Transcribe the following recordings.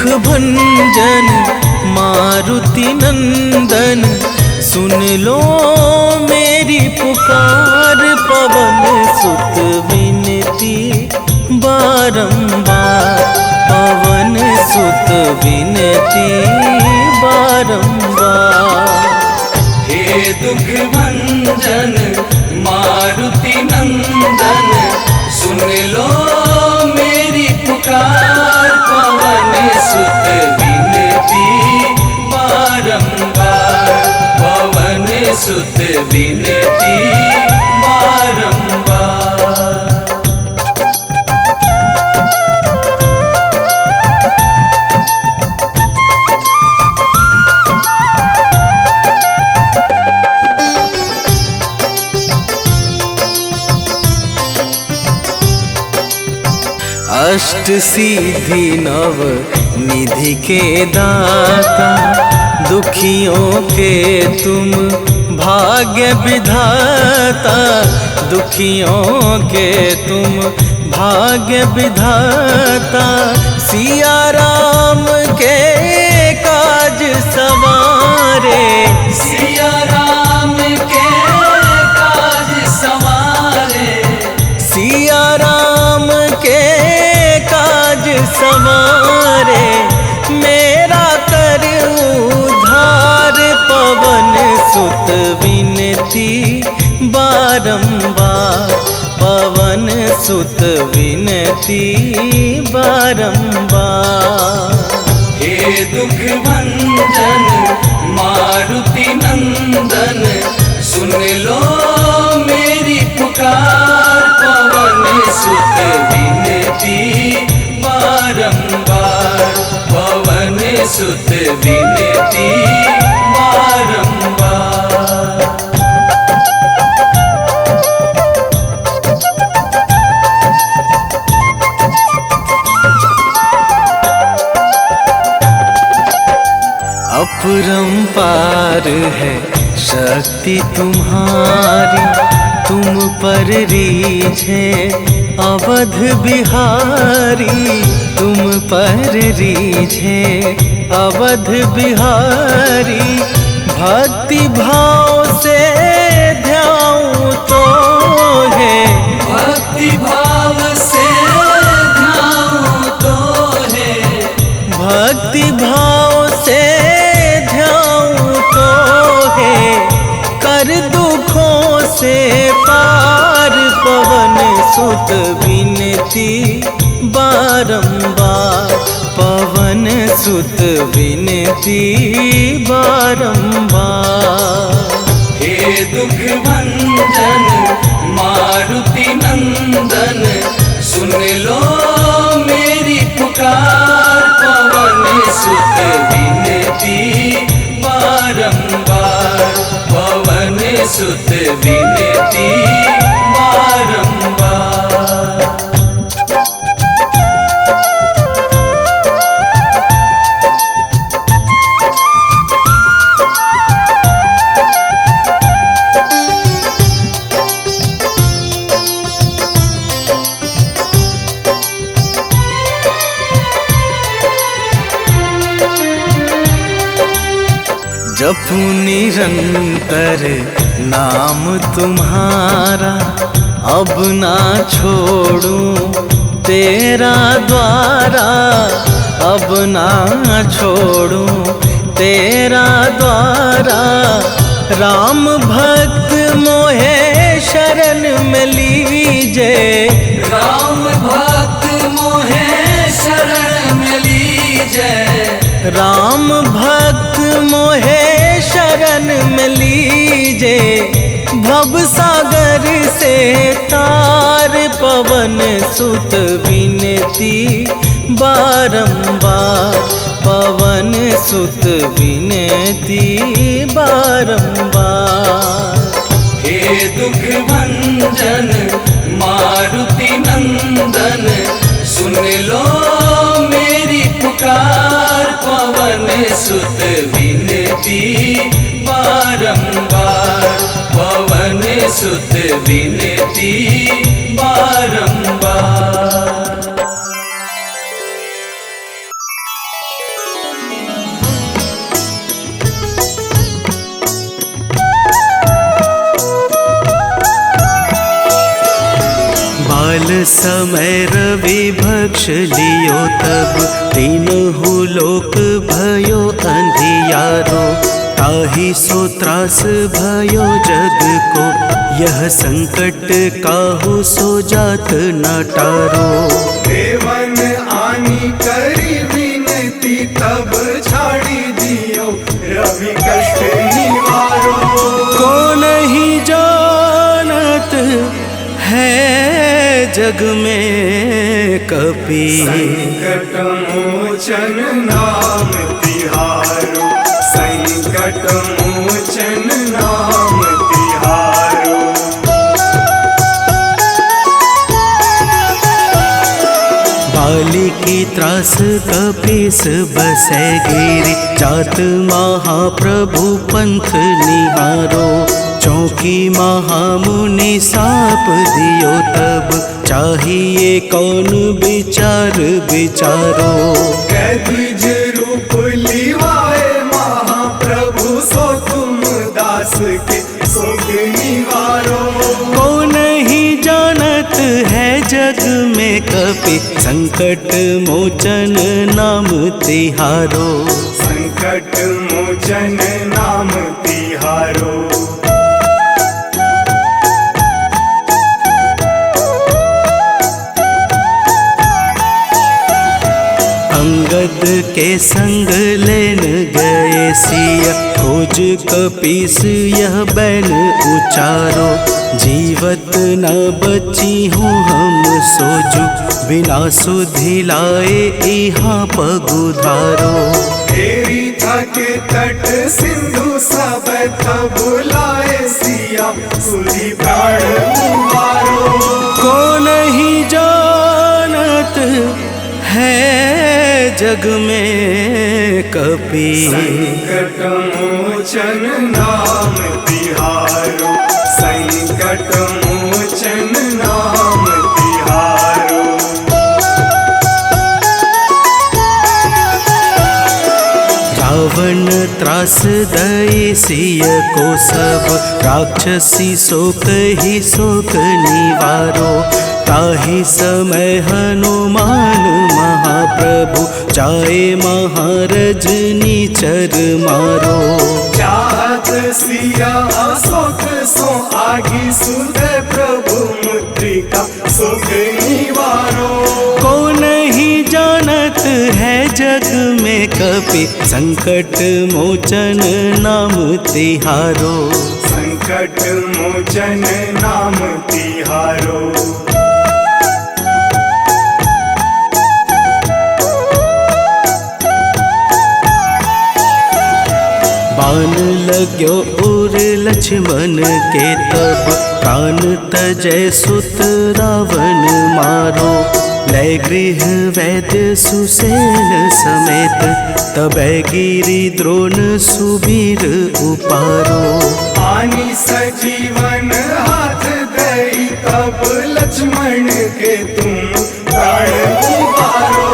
भंजन मारुति नंदन, सुन लो मेरी पुकार। पवन सुत विनती बारंबार, पवन सुत विनती बारंबार। हे दुख भंजन मारुति नंदन, सुन लो मेरी पुकार। पवन सुत विनती बारंबार, पवन सुत विनती बारंबार। अष्ट सिद्धि नव निधि के दाता, दुखियों के तुम भाग्य विधाता। दुखियों के तुम भाग्य विधाता, सिया राम के काज सवारे। सिया राम के काज सवारे, सिया राम के काज सवारे। मेरा कर उद्धार, पवन सुत विनती बारंबार, पवन सुत विनती बारंबार। हे दुख भंजन मारुति नंदन, सुन लो मेरी पुकार। पवन सुत विनती बारंबार, पवन सुत विनती बारंबार। अपरंपार है शक्ति तुम्हारी, तुम पर रीझे अवध बिहारी। तुम पर रीझे अवध बिहारी, भक्ति भाव से ध्याऊं तो है। भक्ति भाव से ध्याऊं तो है, भक्ति भाव से ध्याऊं तो है। कर दुखों से पार, पवन सुत विनती बारंबार, पवन सुत विनती बारंबार। हे दुख भंजन मारुति नंदन, सुन लो मेरी पुकार। पवन सुत विनती बारंबार, पवन सुत विनती बारंबार। जपू निरंतर नाम तुम्हारा, अब ना छोड़ूं तेरा द्वारा। अब ना छोड़ूं तेरा द्वारा। राम भक्त मोहे शरण में लीजे, राम भक्त मोहे शरण में लीजे। राम भक्त मोहे शरण में लीजे। भव सागर से तार, पवन सुत विनती बारंबार, पवन सुत विनती बारंबार। हे दुख भंजन मारुति नंदन, सुन लो मेरी पुकार। पवन सुत विनती बारंबार, पवन सुत विनती बारंबार। समय रवि भक्ष लियो तब तीनहु लोक भयो अंधियारो। ताहि सो त्रास भयो जग को यह संकट काहू सो जात न टारो। देवन आनी करी विनती तब छाड़ी दियो रवि कष्ट निवारो। को नहीं जानत है जग में कपि संकट मोचन नाम तिहारो। संकट मोचन नाम तिहारो। बाली की त्रास कपीस बसै गिरी। जात महाप्रभु पंथ निहारो। चौकी महामुनि साप दियो तब चाहिए कौन विचार विचारो। कैदिज रूप लिवाए महाप्रभु सो तुम दास के शोक निवारो। को नहीं जानत है जग में कपि संकट मोचन नाम तिहारो। संकट मोचन नाम तिहारो। अंगद के संग लेन गए सिया। खोज कपीस यह बैन उचारो। जीवत न बची हूँ हम सोजू बिना सुधि लाए यहाँ पगुधारो। तेरी थके तट सिंधु सब तब लाए सिया सुधि प्राण उबारो। को नहीं जानत है जग में कपि संकट मोचन नाम तिहारो। संकट मोचन नाम तिहारो। रावण त्रास दई सिय को सब राक्षसी शोक ही शोक निवारो। ताहि समय हनुमान महाप्रभु जाए महारजनी चर मारो। चाहत सिया अशोक सो आगी सुधे प्रभु मुद्रिका शोक निवारो। को नहीं जानत है जग में कपि संकट मोचन नाम तिहारो। संकट मोचन नाम तिहारो। बाण लाग्यो उर लक्ष्मण के तब प्राण तजय सुत रावण मारो। लय गृह वैद्य सुसेन समेत तबै गिरि द्रोण सुबीर उपारो। आनी सजीवन हाथ दई तब लक्ष्मण के तुम प्राण उबारो।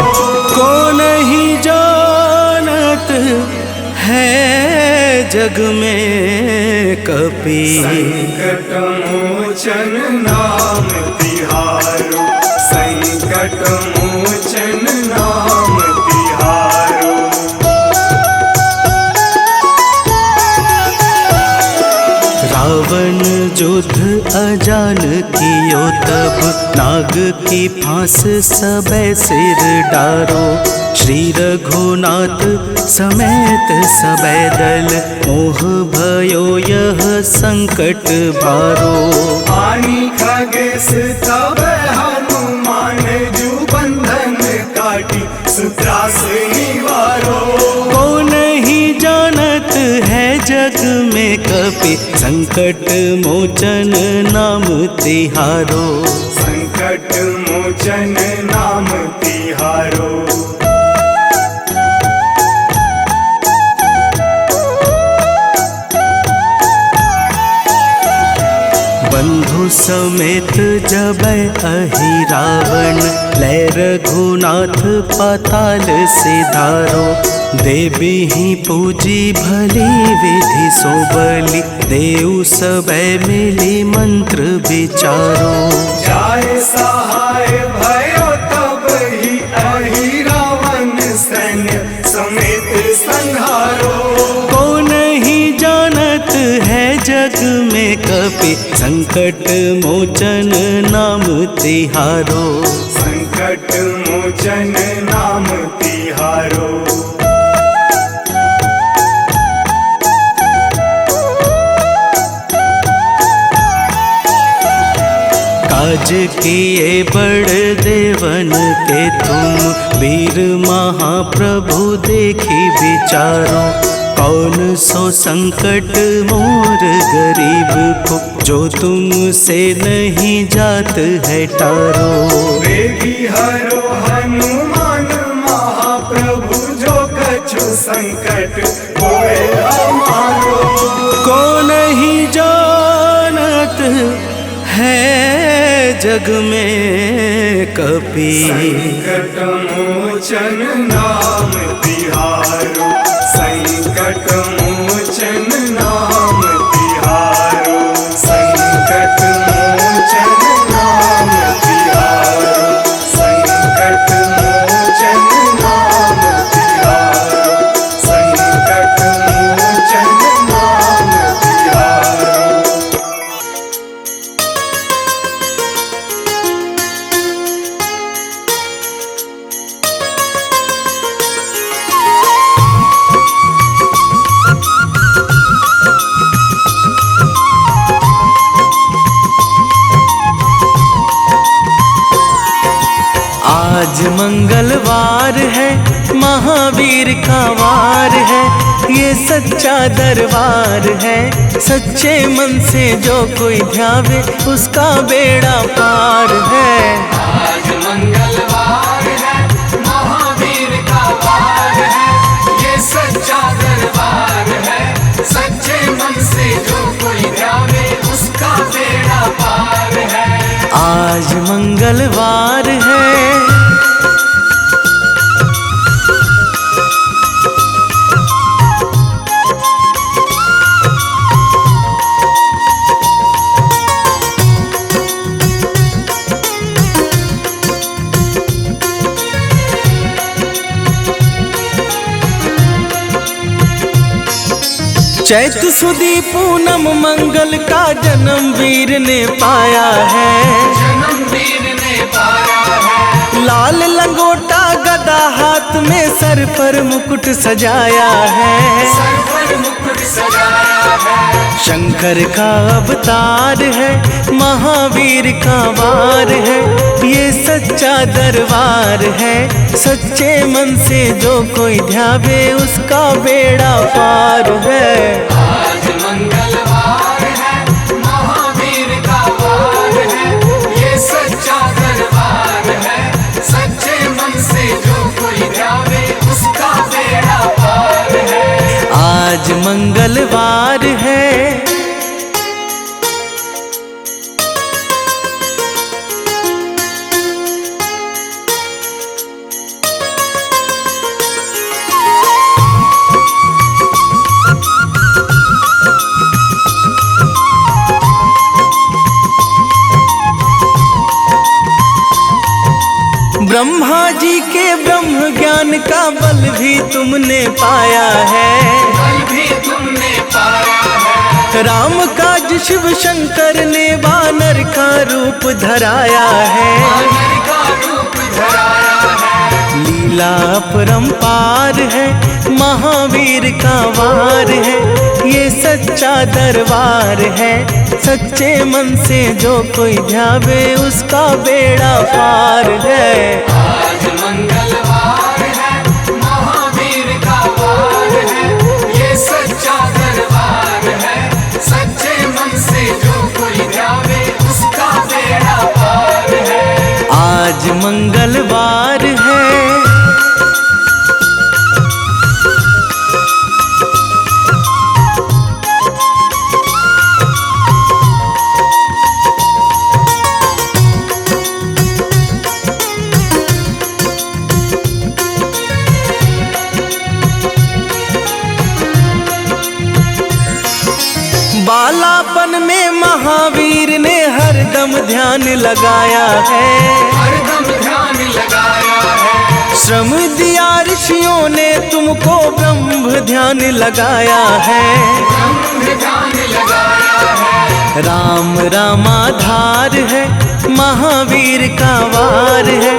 को नहीं जानत है जग में कपि संकट मोचन नाम तिहारो। संकट मोचन नाम तिहारो। रावण युद्ध अजान कियो तब नाग की फांस सबे सिर डारो। श्री रघुनाथ समेत सबे दल मोह भयो यह संकट भारो। आनी खगेश तब हनुमान जू बंधन काटी सुत्रास निवारो। को नहीं जानत है जग में कपि संकट मोचन नाम तिहारो। संकट मोचन नाम तिहारो। बंधु समेत जबै अहि रावण। लय रघुनाथ पाताल सिधारो। देवी ही पूजी भली विधि सो बलि देव सबे मिली मंत्र विचारो। जाय सहाय भयो तब ही अहि रावण सैन्य समेत संहारो। कौन ही जानत है जग में कपि संकट मोचन नाम तिहारो। संकट मोचन नाम तिहारो। काज किए बड़ देवन के तुम वीर महाप्रभु देखी विचारो। कौन सो संकट मोर गरीब को जो तुमसे नहीं जात है टारो। वेगी हरो हनुमान महाप्रभु जो कछु संकट होए हमारो। को नहीं जानत है जग में कपि संकट मोचन नाम तिहारो। संकट मोचन नाम तिहारो। संकट मोचन नाम तिहारो। संकट मोचन नाम तिहारो। संकट मोचन नाम तिहारो। आज मंगलवार है महावीर का वार है। ये सच्चा दरबार है सच्चे मन से जो कोई ध्यावे उसका बेड़ा पार है। आज मंगलवार है महावीर का वार है। ये सच्चा दरबार है सच्चे मन से जो कोई ध्यावे उसका बेड़ा पार है। आज मंगलवार है चैत सुदी पूनम मंगल का जन्म वीर ने पाया है। जन्म वीर ने पाया है। लाल लंगोटा गदा हाथ में सर पर मुकुट सजाया है। सर पर मुकुट सजाया है। शंकर का अवतार है महावीर का वार है। ये सच्चा दरबार है सच्चे मन से जो कोई ध्यावे उसका बेड़ा पार है। आज मंगलवार है महावीर का वार है। ये सच्चा दरबार है सच्चे मन से जो कोई ध्यावे उसका बेड़ा पार है। आज मंगलवार है ब्रह्मा जी के ब्रह्म ज्ञान का बल भी तुमने पाया है। बल भी तुमने पाया है। राम काज शिव शंकर ने वानर का रूप धराया है। वानर का रूप धराया है। लीला अपरंपार है महावीर का वार है। ये सच्चा दरबार है सच्चे मन से जो कोई ध्यावे उसका बेड़ा पार है। आज मंगलवार है महावीर का वार है। ये सच्चा दरबार है सच्चे मन से जो कोई ध्यावे उसका बेड़ा पार है। आज मंगलवार है ध्यान लगाया है, हरदम ध्यान लगाया है। श्रम दिया ऋषियों ने तुमको, ब्रह्म ध्यान लगाया है। ब्रह्म ध्यान लगाया है। राम रामाधार है, महावीर का वार है,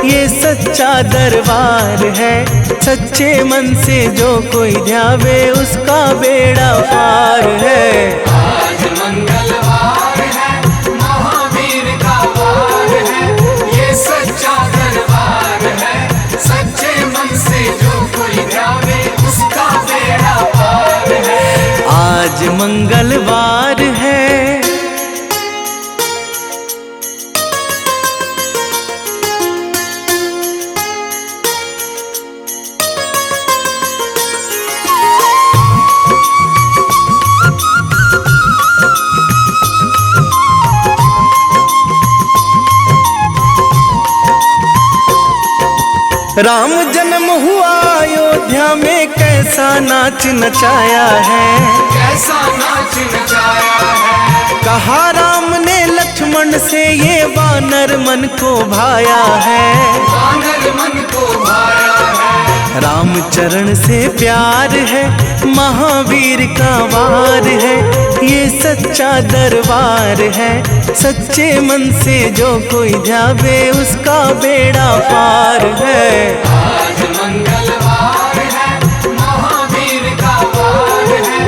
ये सच्चा दरबार है। सच्चे मन से जो कोई ध्यावे उसका बेड़ा पार है। आज मंगलवार है, महावीर का वार है, ये सच्चा दरबार है। सच्चे मन से जो कोई ध्यावे उसका बेड़ा पार है। आज मंगलवार है। राम जन्म हुआ अयोध्या में, कैसा नाच नचाया है। कैसा नाच नचाया है। कहा राम ने लक्ष्मण से, ये वानर मन को भाया है। वानर मन को भाया है। रामचरण से प्यार है, महावीर का वार है, ये सच्चा दरबार है। सच्चे मन से जो कोई ध्यावे उसका बेड़ा पार है। आज मंगलवार है, महावीर का वार है,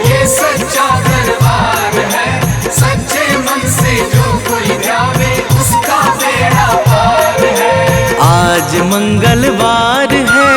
ये सच्चा दरबार है। सच्चे मन से जो कोई ध्यावे उसका बेड़ा पार है। आज मंगलवार है।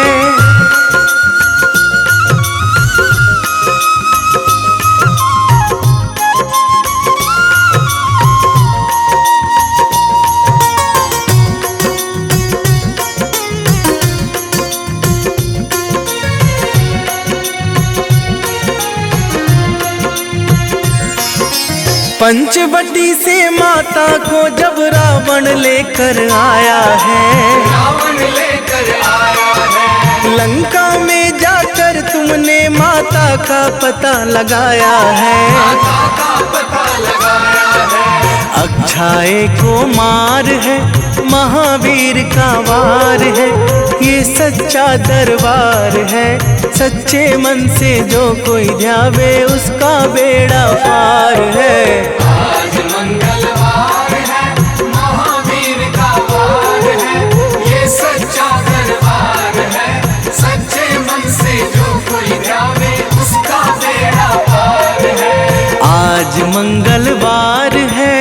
पंचवटी से माता को जब रावण लेकर आया है, रावण लेकर आया है। लंका में जाकर तुमने माता का पता लगाया है। माता का पता लगाया है। अक्षय को मार है, महावीर का वार है, ये सच्चा दरबार है। सच्चे मन से जो कोई ध्यावे उसका बेड़ा पार है। आज मंगलवार है, महावीर का वार है, ये सच्चा दरबार है। सच्चे मन से जो कोई ध्यावे उसका बेड़ा पार है। आज मंगलवार है।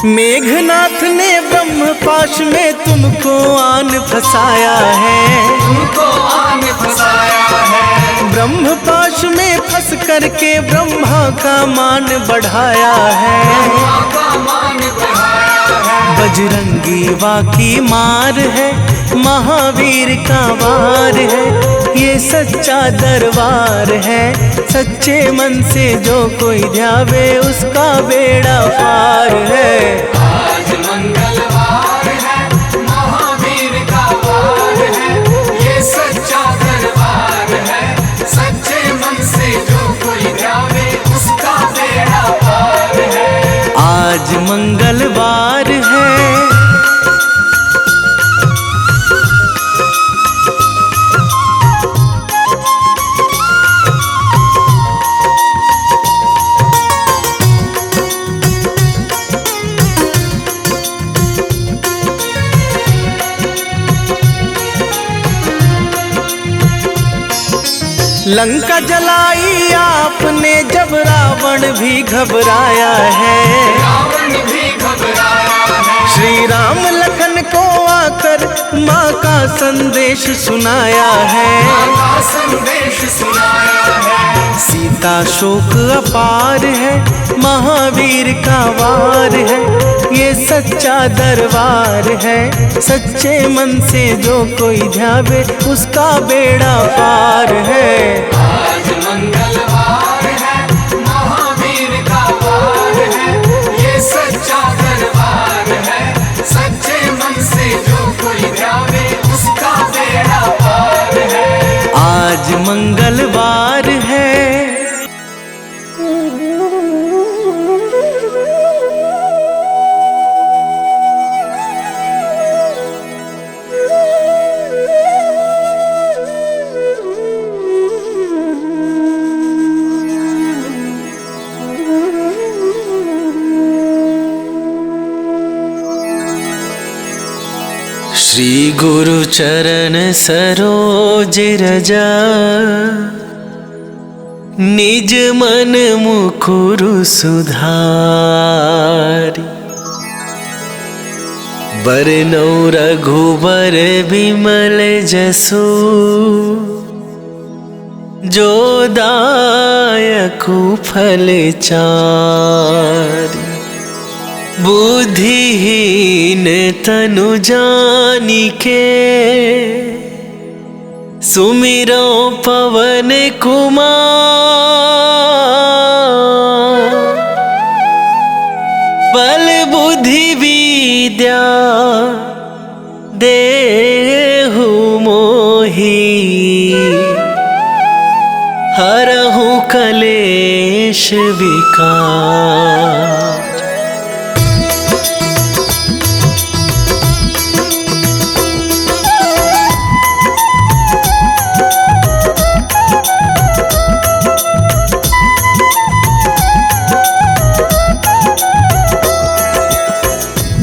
मेघनाथ ने ब्रह्मपाश में तुमको आन फंसाया है। तुमको आन फंसाया है। ब्रह्मपाश में फंस करके ब्रह्मा का मान बढ़ाया है। ब्रह्मा का मान बढ़ाया है। बजरंगी वाकी मार है, महावीर का वार है, ये सच्चा दरबार है। सच्चे मन से जो कोई ध्यावे उसका बेड़ा पार है। आज मंगलवार है, महावीर का वार है, ये सच्चा दरबार है। सच्चे मन से जो कोई ध्यावे उसका बेड़ा पार है। आज मंगलवार है। लंका जलाई आपने जब रावण भी घबराया है। रावण भी घबराया है। श्री राम लखन को आकर माँ का संदेश सुनाया है। माँ का संदेश सुनाया है। सीता शोक अपार है, महावीर का वार है, ये सच्चा दरबार है। सच्चे मन से जो कोई ध्यावे उसका बेड़ा पार है। आज मंगलवार है। श्री गुरु चरण सरोज रजा, निज मन मुकुरु सुधारि। बरनौ रघुबर बिमल जसु, जो दायकु फल चारि। बुद्धिहीन तनु जानिके, सुमिरो पवन कुमार। बल बुद्धि विद्या देहु मोहि, हरहु कलेश विकार।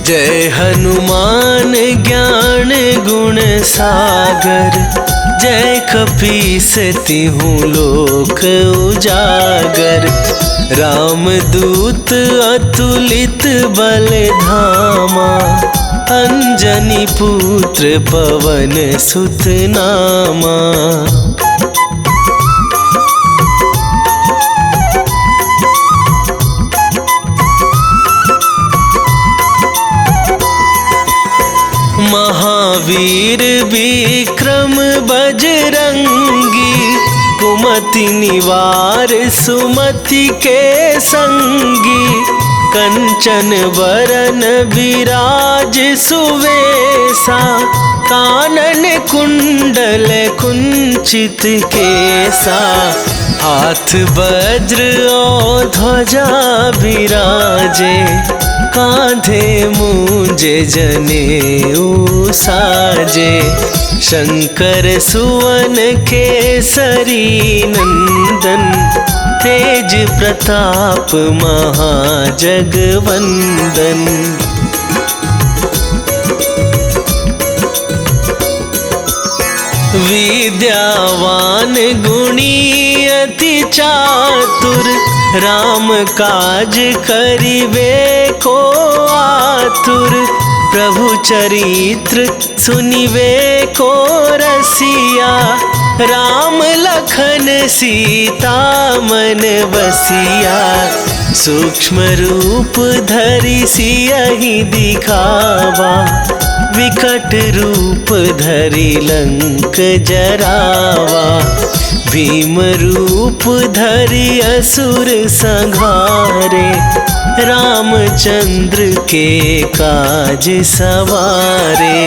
जय हनुमान ज्ञान गुण सागर, जय कपीस तिहुँ लोक उजागर। रामदूत अतुलित बल धामा, अंजनी पुत्र पवन सुत नामा। महावीर विक्रम बजरंगी, कुमति निवार सुमति के संगी। कंचन वरन विराज सुवेशा, कानन कुंडल कुंचित केसा। हाथ वज्र और ध्वजा विराजे, कांधे मूंजे जनेऊ साजे। शंकर सुवन केसरी नंदन, तेज प्रताप महाजगवंदन। विद्यावान गुणी अति चातुर, राम काज करिबे को आतुर। प्रभु चरित्र सुनिबे को रसिया, राम लखन सीता मन बसिया। सूक्ष्म रूप धरि सियहि दिखावा, विकट रूप धरि लंक जरावा। भीम रूप धरि असुर संहारे, रामचंद्र के काज सवारे।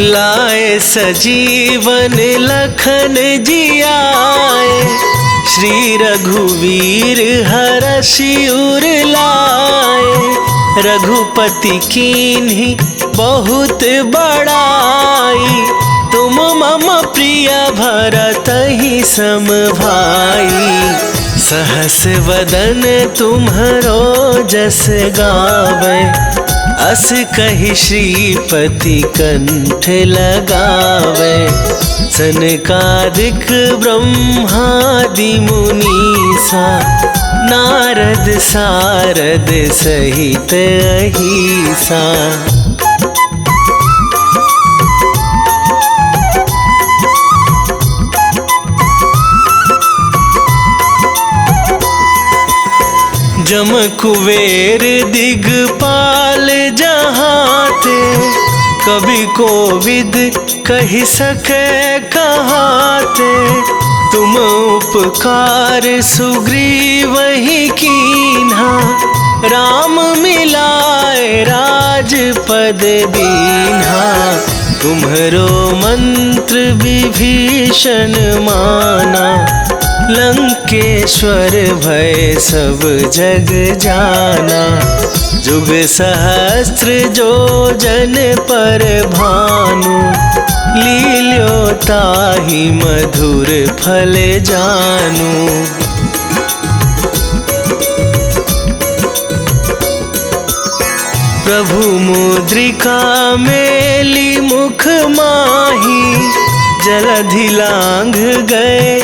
लाए सजीवन लखन जियाए, श्री रघुवीर हरषि उर लाए। रघुपति कीन्ही बहुत बड़ाई, तुम मम प्रिय भरतहि सम भाई। सहस वदन तुम्हरो जस गावे, अस कहि श्रीपति कंठ लगावे। सनकादिक ब्रह्मादि मुनीसा, नारद सारद सहित अहिसा। जम कुबेर दिगपाल जहाते, कवि कोविद कहि सके कहाते। तुम उपकार सुग्रीव ही कीन्हा, राम मिलाए राजपद दीन्हा। तुम्हरो मंत्र विभीषण माना, लंकेश्वर भय सब जग जाना। जुग सहस्त्र जो जन पर भानु, लील्यो ताहि मधुर फल जानू। प्रभु मुद्रिका मेली मुख माही, जलधि लांघ गए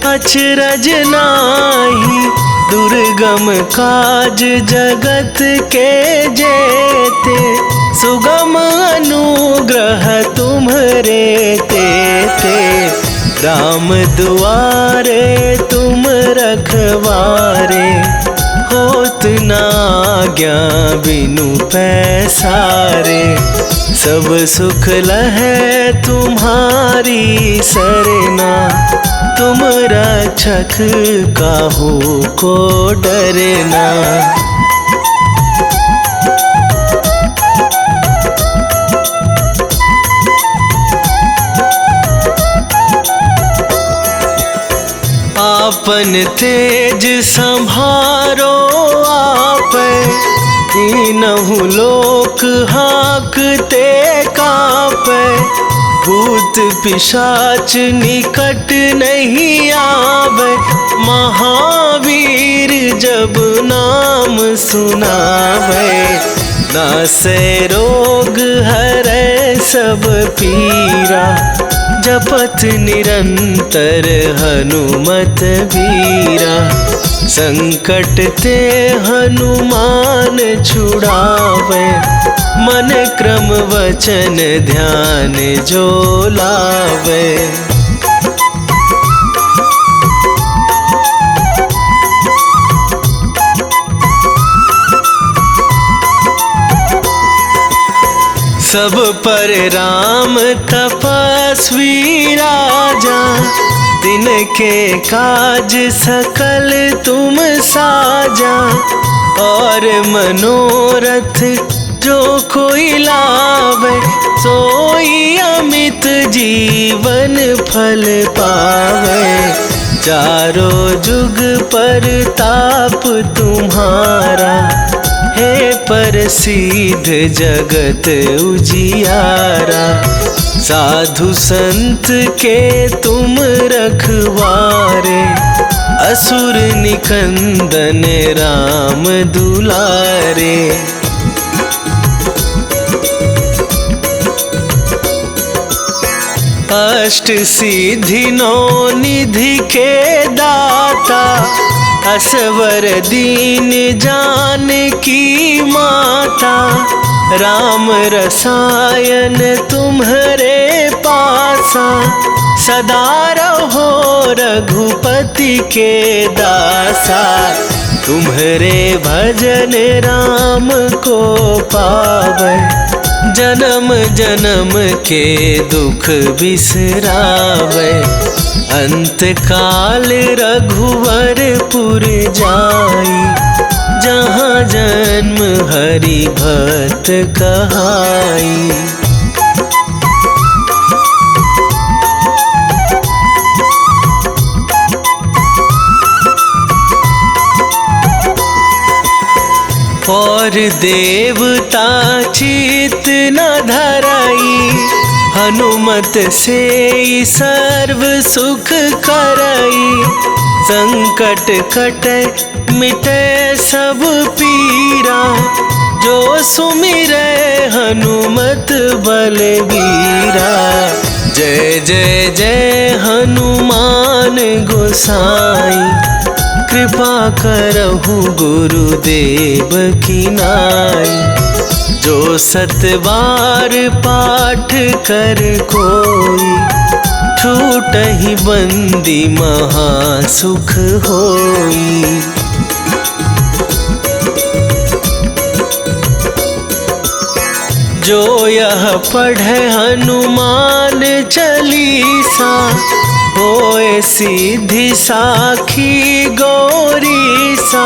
अचरज नाही। दुर्गम काज जगत के जेते, सुगम अनुग्रह तुम्हरे तेते। राम दुआरे तुम रखवारे, होत न आज्ञा बिनु पैसारे। सब सुख लहै तुम्हारी सरना, तुम रक्षक काहू को डरना। आपन तेज संभारो आप, तीनहु लोक हाँकते कापै। भूत पिशाच निकट नहीं आवे, महावीर जब नाम सुनावे। नासै रोग हरै सब पीरा, जपत निरंतर हनुमत वीरा। संकट ते हनुमान छुड़ावे, मन क्रम वचन ध्यान जो लावे। सब पर राम तपस्वी राजा, दिन के काज सकल तुम साजा। और मनोरथ जो कोई लावे, सोई अमित जीवन फल पावे। चारों जुग पर ताप तुम्हारा, हे प्रसिद्ध जगत उजियारा। साधु संत के तुम रखवारे, असुर निकंदन राम दुलारे। अष्ट सिद्धि नौ निधि के दाता, असवर दीन जानकी माता। राम रसायन तुम्हरे पासा, सदा रहो रघुपति के दासा। तुम्हरे भजन राम को पावै, जन्म जन्म के दुख बिसरावै। अंत काल रघुवरपुर जाई, जहाँ जन्म हरि भक्त कहाई। और देवता चित न धराई, हनुमत से सर्व सुख करई। संकट कटे मिटे सब पीरा, जो सुमिरै हनुमत बलबीरा। जय जय जय हनुमान गोसाई, कृपा करहु गुरुदेव की नाई। जो सतबार पाठ कर कोई, छूटहि बंदी महासुख होई। जो यह पढ़े हनुमान चालीसा, होए सीधी साखी गौरी सा,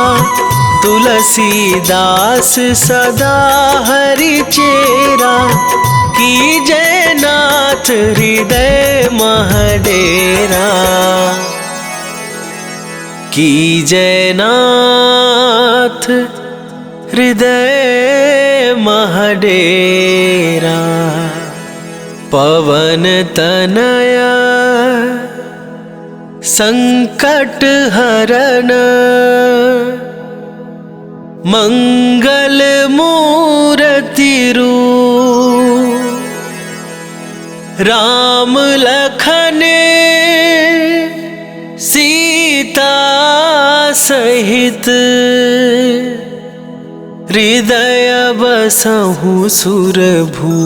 तुलसीदास सदा हरि चेरा, की जयनाथ हृदय महडेरा, की जयनाथ हृदय महडेरा। पवन तनया संकट हरन, मंगल मूर्ति रूप, राम लखन सीता सहित, हृदय बसहु सुरभू।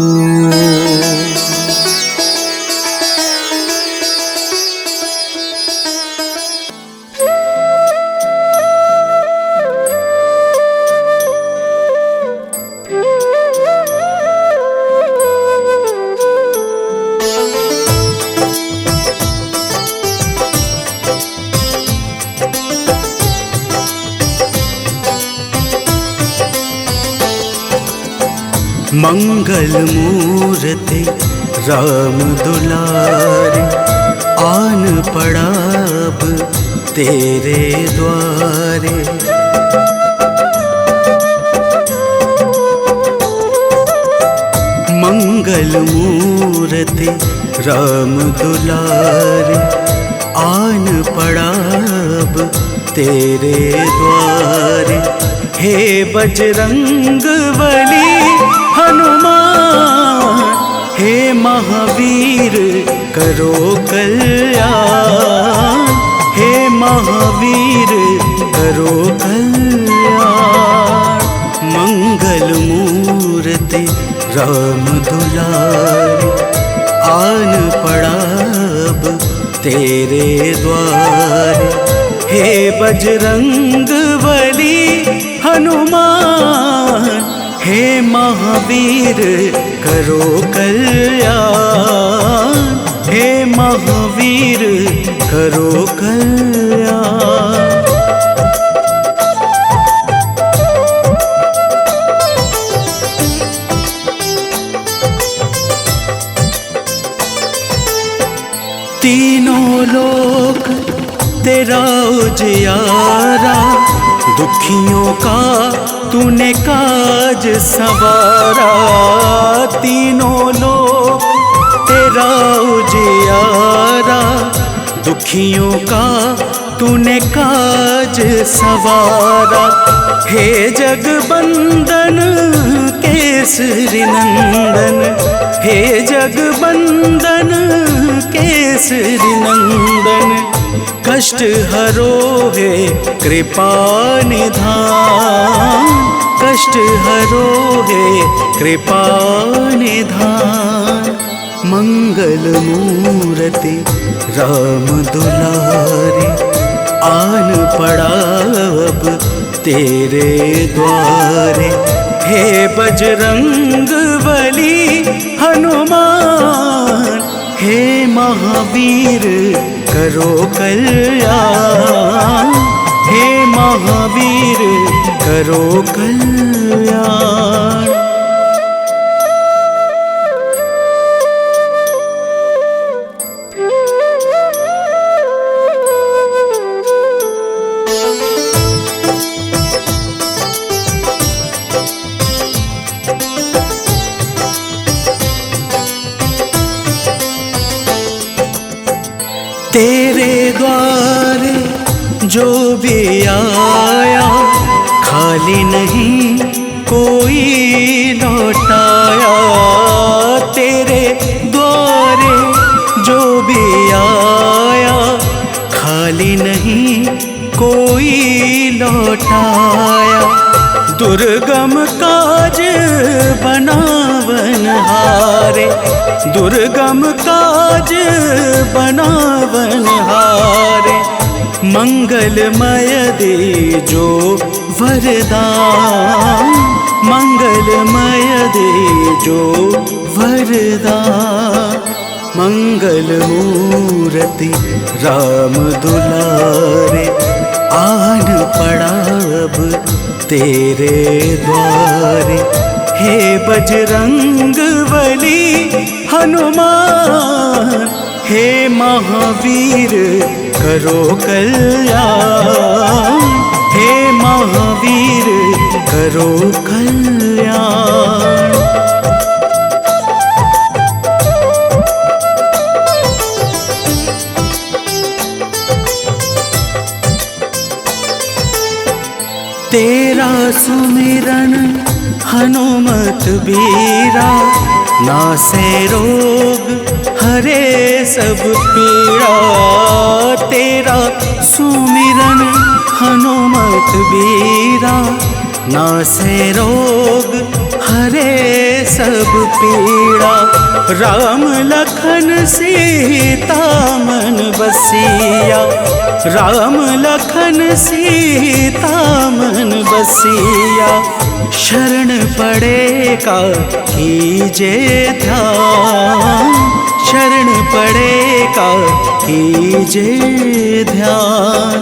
मंगल मूर्ति राम दुलारे, आन पड़ा अब तेरे द्वारे। मंगल मूर्ति राम दुलारे, आन पड़ा अब तेरे द्वारे। हे बजरंग बली हनुमान, हे महावीर करो कल्याण, हे महावीर करो कल्याण। मंगल मूर्ति राम दुलारे, आन पड़ा अब तेरे द्वारे। हे बजरंग बली हनुमान, हे महावीर करो कल्याण, हे महावीर करो कल्याण। तीनों लोक तेरा उजियारा, दुखियों का तूने काज संवारा। तीनों लोक तेरा उजियारा, दुखियों का तूने काज संवारा। हे जगबंदन केसरी नंदन, हे जगबंदन केसरी नंदन। कष्ट हरो है कृपा निधान, कष्ट हरो है कृपा निधान। मंगल मूर्ति राम दुलारे, आन पड़ा अब तेरे द्वारे। हे बजरंग बली हनुमान, हे महावीर करो कल्याण, हे महावीर करो कल्याण। तेरे द्वारे जो भी आया, खाली नहीं कोई लौटाया। तेरे द्वारे जो भी आया, खाली नहीं कोई लौटाया। दुर्गम काज बनावनहारे, दुर्गम काज बनावनहारे। मंगलमय दे जो वरदान, मंगलमय दे जो वरदान। मंगल मूर्ति राम दुलारे, आन पड़ा अब तेरे द्वारे। हे बजरंग बली हनुमान, हे महावीर करो कल्याण, हे महावीर करो कल्याण। तेरा सुमिरन हनुमत बीरा, नासे रोग हरे सब पीड़ा। तेरा सुमिरन हनुमत बीरा, नासे रोग हरे सब पीड़ा। राम लखन सीता मन बसिया, राम लखन सीता मन बसिया। शरण पड़ेगा कीजे ध्यान, शरण पड़ेगा कीजे ध्यान।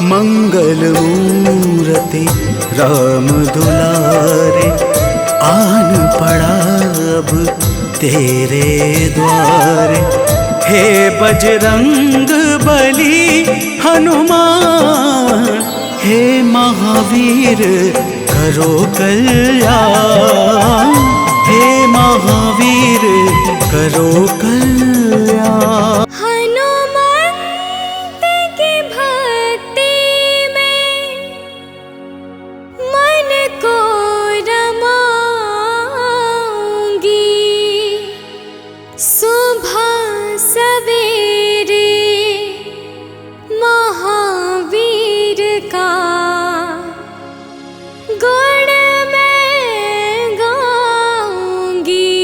मंगल मूर्ति राम दुलारे, आन पड़ा अब तेरे द्वारे। हे बजरंग बली हनुमान, हे महावीर करो कल्याण, हे महावीर करो कल्याण। हनुमंत की भक्ति में मन को रमाऊंगी, सुबह सवेरे महावीर का गुण मैं गाऊंगी।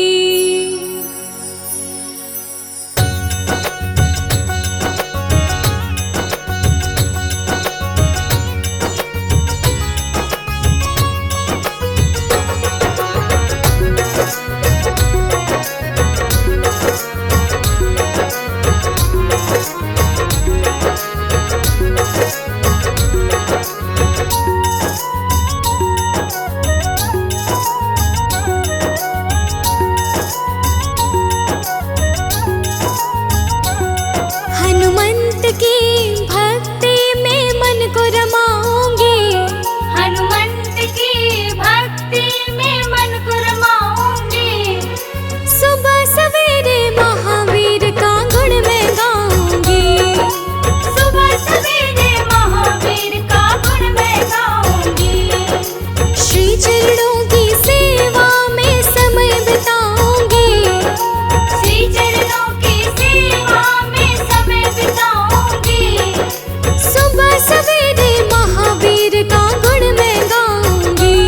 हनुमंत की भक्ति में मन को रमाऊंगी, हनुमंत की भक्ति में मन को रमाऊंगी। सुबह सवेरे महावीर का गुण मैं गाऊंगी, सुबह सवेरे महावीर का गुण मैं गाऊंगी। श्री चरणों की सेवा में समय बिताऊंगी, श्री चरणों की सेवा में समय बिताऊंगी। सुबह सवेरे महावीर का गुण मैं गाऊंगी,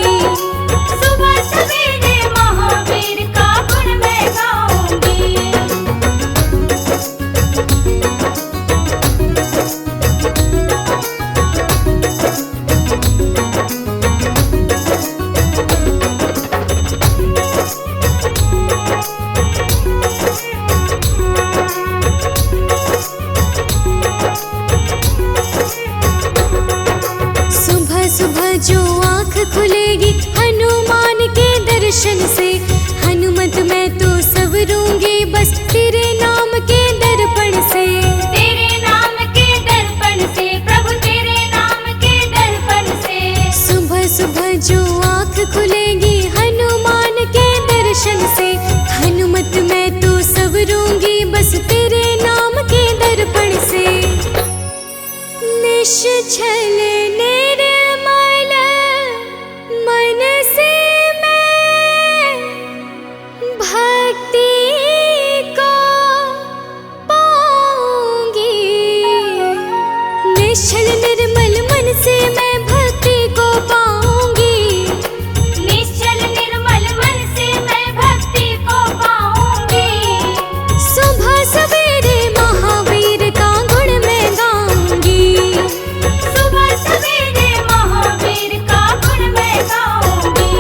सुबह सवेरे महावीर का गुण मैं गाऊंगी। सुबह सुबह जो आँख खुलेगी हनुमान के दर्शन से, हनुमत मैं तो संवरूंगी बस तेरे नाम के दर्पण से, तेरे नाम के दर्पण से, प्रभु तेरे नाम के दर्पण से। सुबह सुबह जो आँख खुलेगी हनुमान के दर्शन से, हनुमत मैं तो संवरूंगी बस तेरे नाम के दर्पण से। निश्चल निर्मल मन से मैं भक्ति को पाऊंगी, निश्चल निर्मल मन से मैं भक्ति को पाऊंगी, निश्चल निर्मल मन से मैं भक्ति को पाऊंगी। सुबह सवेरे महावीर का गुण मैं गाऊंगी, सुबह सवेरे महावीर का गुण मैं गाऊंगी।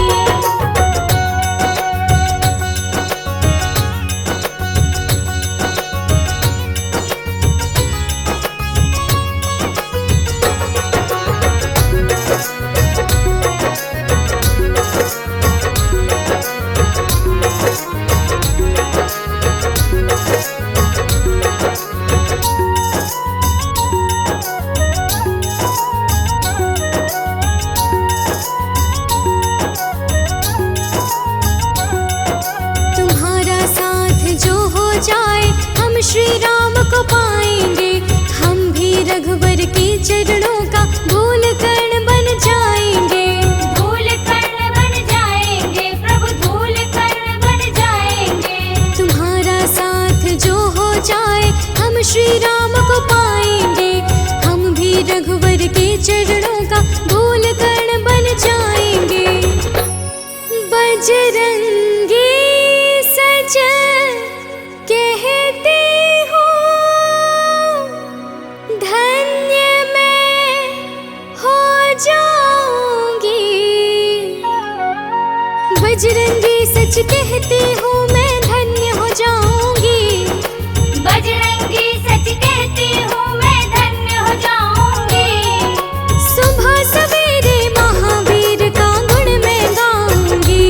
राम को पाएंगे। हम भी रघुवर के चरणों का धूल कण बन जाएंगे। धूल कण बन जाएंगे प्रभु, धूल कण बन जाएंगे। तुम्हारा साथ जो हो जाए हम श्री राम को पाएंगे। हम भी रघुवर के चरणों का धूल कण बन जाएंगे। बजरंगी सज कहते हो धन्य मैं हो जाऊंगी। बजरंगी सच कहती हूँ मैं धन्य हो जाऊंगी। बजरंगी सच कहती हूँ मैं धन्य हो जाऊंगी। सुबह सवेरे महावीर का गुण मैं गाऊंगी।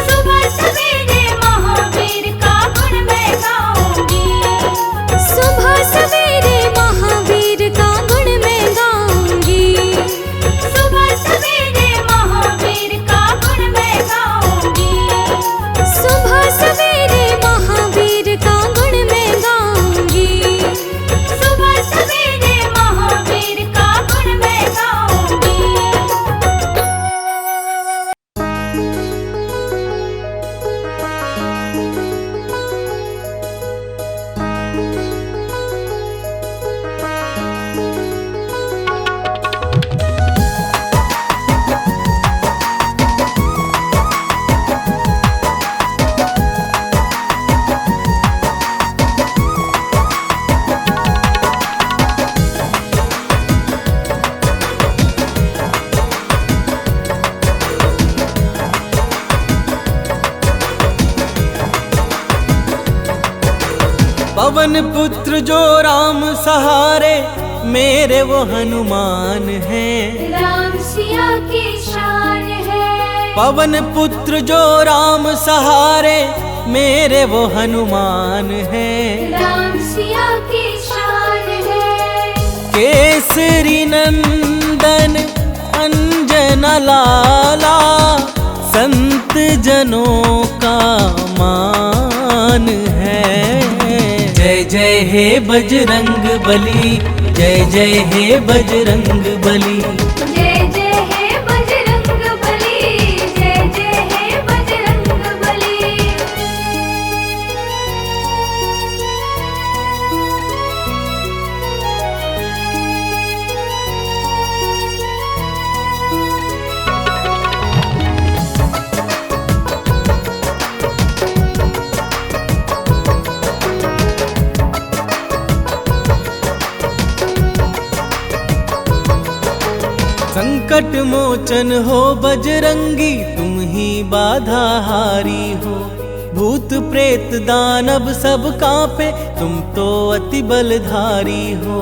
सुबह सवेरे महावीर का गुण मैं गाऊंगी। सुबह सवेरे महावीर का गुण मैं गाऊंगी। सुबह सवेरे महावीर का गुण मैं गाऊंगी। सुबह सवेरे महावीर का गुण मैं गाऊंगी। सुबह सवेरे महावीर का गुण मैं गाऊंगी। पवन पुत्र जो राम सहारे, मेरे वो हनुमान हैं। राम सिया की शान है। पवन पुत्र जो राम सहारे, मेरे वो हनुमान हैं। राम सिया की शान है। केसरी नंदन अंजन लाला, संत जनों का मान है। जय जय हे बजरंग बली, जय जय हे बजरंग बली। जय जय हे बजरंग बली, जय जय हे बजरंग बली। संकट मोचन हो बजरंगी, तुम ही बाधा हारी हो। भूत प्रेत दानव सब कांपे, तुम तो अति बलधारी हो।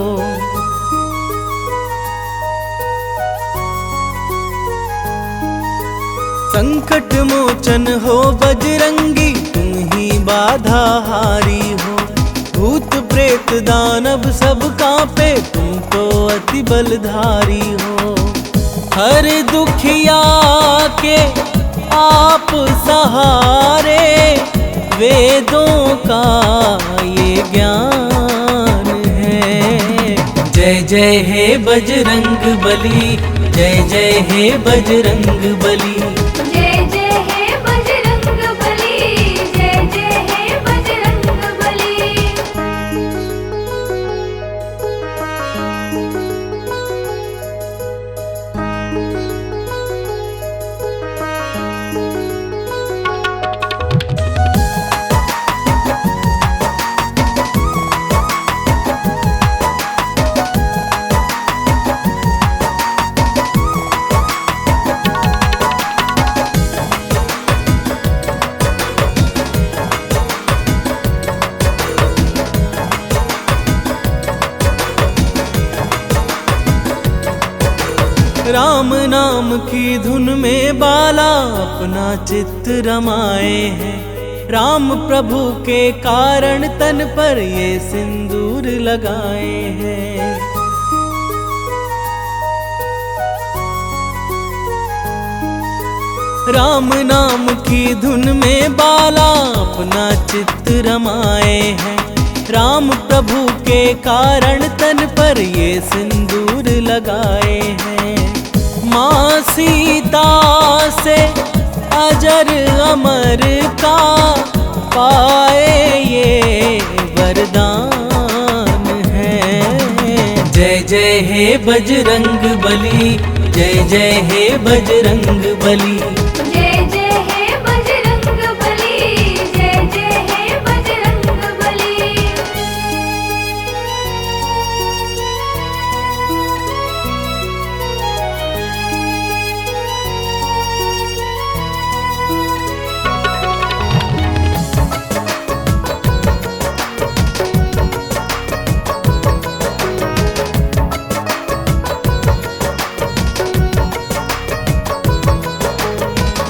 संकट मोचन हो बजरंगी, तुम ही बाधा हारी हो। भूत प्रेत दानव सब कांपे, तुम तो अति बलधारी हो। हर दुखिया के आप सहारे, वेदों का ये ज्ञान है। जय जय हे बजरंग बली, जय जय हे बजरंग बली। जय जय हे बजरंग बली, जय जय हे बजरंग बली। राम नाम की धुन में बाला अपना चित्त रमाए हैं। राम प्रभु के कारण तन पर ये सिंदूर लगाए हैं। राम नाम की धुन में बाला अपना चित्त रमाए हैं। राम प्रभु के कारण तन पर ये सिंदूर लगाए हैं। माँ सीता से अजर अमर का पाए ये वरदान है। जय जय हे बजरंग बली, जय जय हे बजरंग बली। जय जय हे बजरंग बली, जय जय हे बजरंग बली।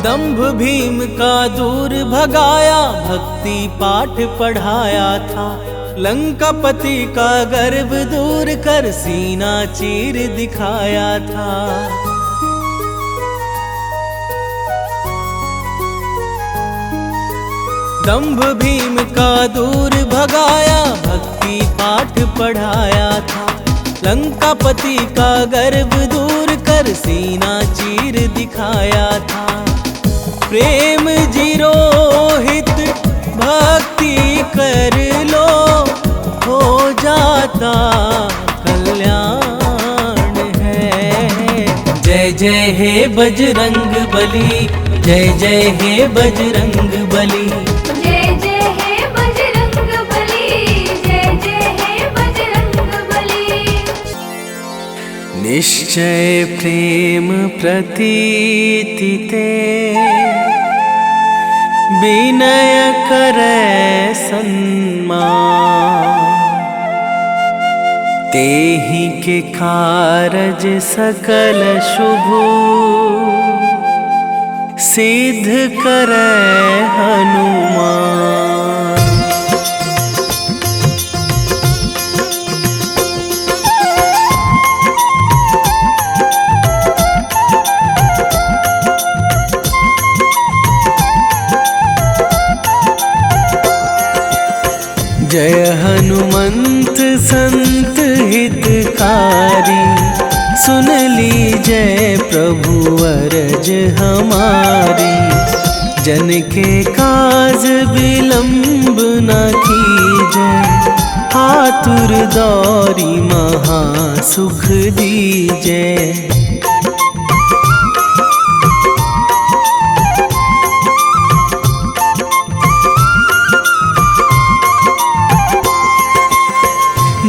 दंभ भीम का दूर भगाया, भक्ति पाठ पढ़ाया था। लंकापति का गर्व दूर कर सीना चीर दिखाया था। दंभ भीम का दूर भगाया, भक्ति पाठ पढ़ाया था। लंकापति का गर्व दूर कर सीना चीर दिखाया था। प्रेम जीरोहित भक्ति कर लो, हो जाता कल्याण है। जय जय हे बजरंग बली, जय जय हे बजरंग बली। जय जय हे बजरंग बली, जय जय हे बजरंग बली। निश्चय प्रेम प्रतीति ते, विनय करे सन्मान। तेहि के कारज सकल शुभ, सिद्ध करे हनुमान। जय हनुमंत संत हितकारी, सुन लीजय प्रभु अरज हमारी। जन के काज विलंब न कीजय, आतुर दौरी महा सुख दीजय।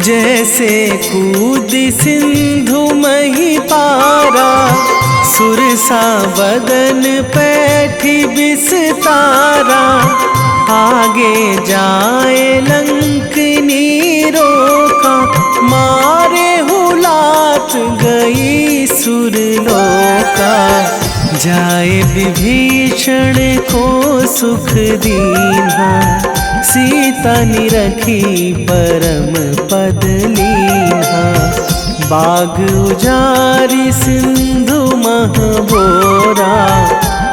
जैसे कूदी सिंधु मही पारा, सुरसा बदन पैठी बिस्तारा। आगे जाए लंकनी रोका, मारे हुलात गई सुरलोका। जाए विभीषण को सुख दीन्हा, सीता निरखी परम पद लीन्हा। बाग उजारी सिंधु महबोरा,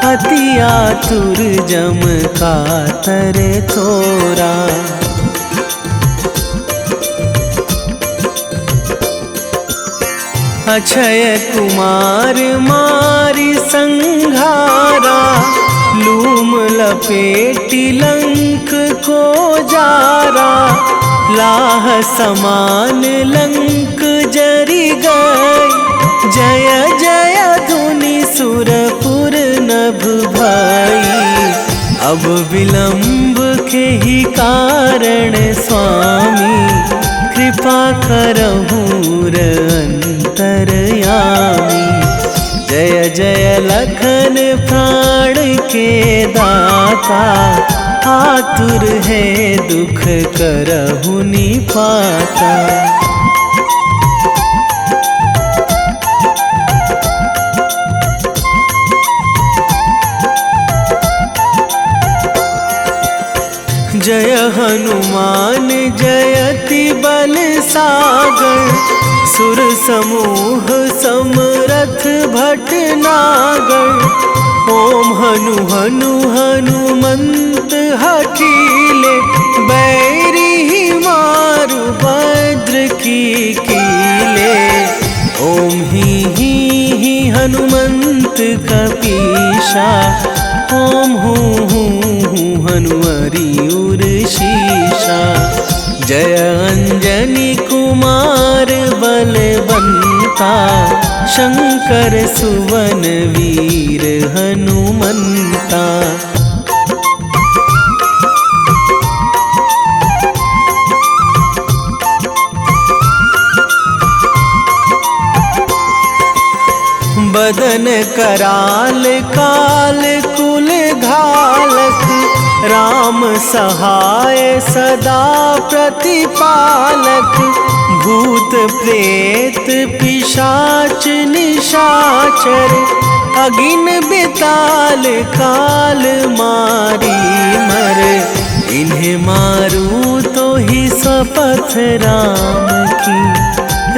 अति आतुर जम कातर तोरा। अक्षय कुमार मारी संघारा, लूम लपेटी लंक को जारा। लाह समान लंक जरी गई, जय जय धुनि सुरपुर नभ भई। अब विलंब के ही कारण स्वामी, कृपा करहु अंतरयामी। जय जय लखन प्राण के दाता, आतुर है दुख करहु निपाता। जय हनुमान जयति बल सागर, सुर समूह समरथ भटनागर। ओम हनु हनु हनुमंत हठीले, बैरी मारु वज्र की कीले। ओम ही हनुमंत कपीशा, ओम हूँ हनुमरी उर शीशा। जय अंजनी कुमार बलवंता, शंकर सुवन वीर हनुमंता। बदन कराल काल कुल घालक, राम सहाय सदा प्रतिपालक। भूत प्रेत पिशाच निशाचर, अगिन बिताल काल मारी मर। इन्हें मारूं तो ही शपथ राम की,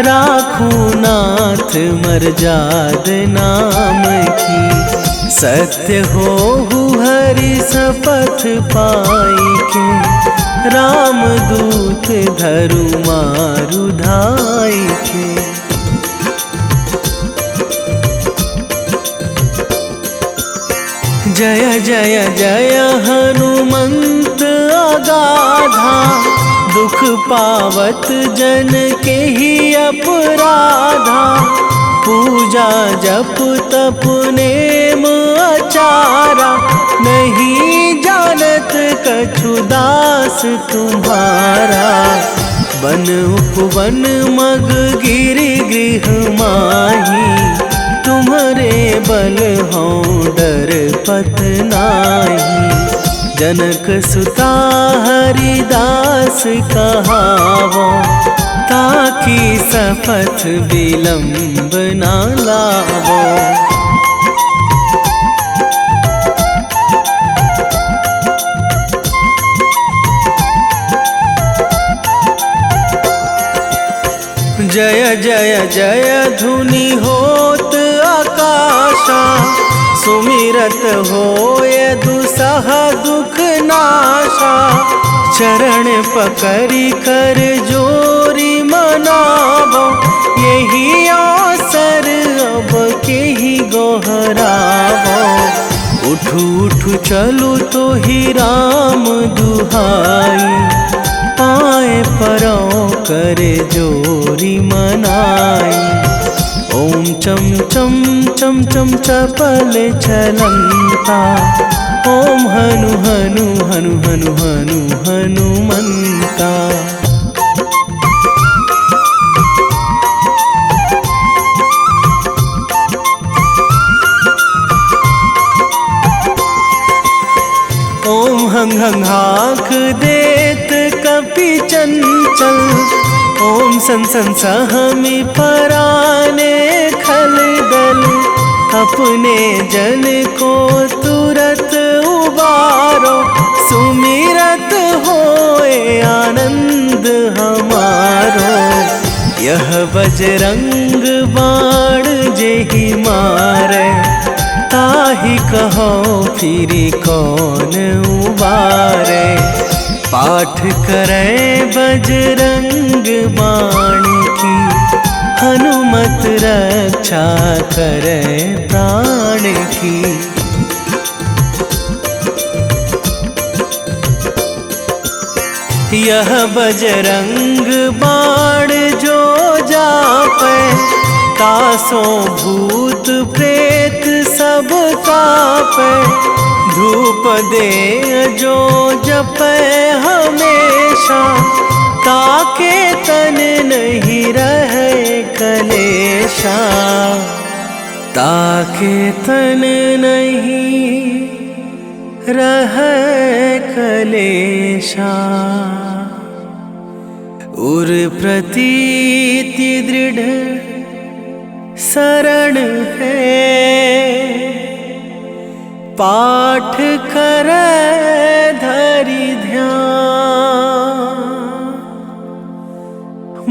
राखूं नाथ मर्याद नाम की। सत्य हो हरि शपथ पाई के, राम दूत धरु मारु धाई के। जय जय जय हनुमंत अगाधा, दुख पावत जन के ही अपराधा। पूजा जप तप नेम आचारा, नहीं जानत कछु दास तुम्हारा। बन उपवन मग गिरि गृह माही, तुम्हारे बल हो डर पत नाही। जनक सुता हरिदास कहावो, ताकि शपथ विलंब ना लावो। जय जय जय धुनि होत आकाशा, सुमिरत होय दुसह दुख नाशा। चरण पकड़ी कर जोरी मनावो, यही अवसर अब के ही गोहरावो। उठू उठू चलू तो ही राम दुहाई, पाए परों करे जोरी मनाई। ओम चम चम चम चम चपल चलंता, ओम हनु हनु हनु हनु हनु हनुमंता। ओम हंग हंग हाक देत कपि चंचल, ओम सन सन सहमी पराने खल दल। अपने जन को तुरत उबारो, सुमिरत होए आनंद हमारो। यह बजरंग बाण जेहि मारे, ताहि कहो फिरी कौन उबारे। पाठ करें बजरंग बाण की, हनुमत रक्षा करें प्राण की। यह बजरंग बाण जो जापे, तासों भूत प्रेत सब कापे। धूप दे जो जपे हमेशा, ताके तन नहीं रहे कलेशा। ताके तन नहीं रहे कलेशा। उर प्रतीति दृढ़ शरण है, पाठ करे धरि ध्यान।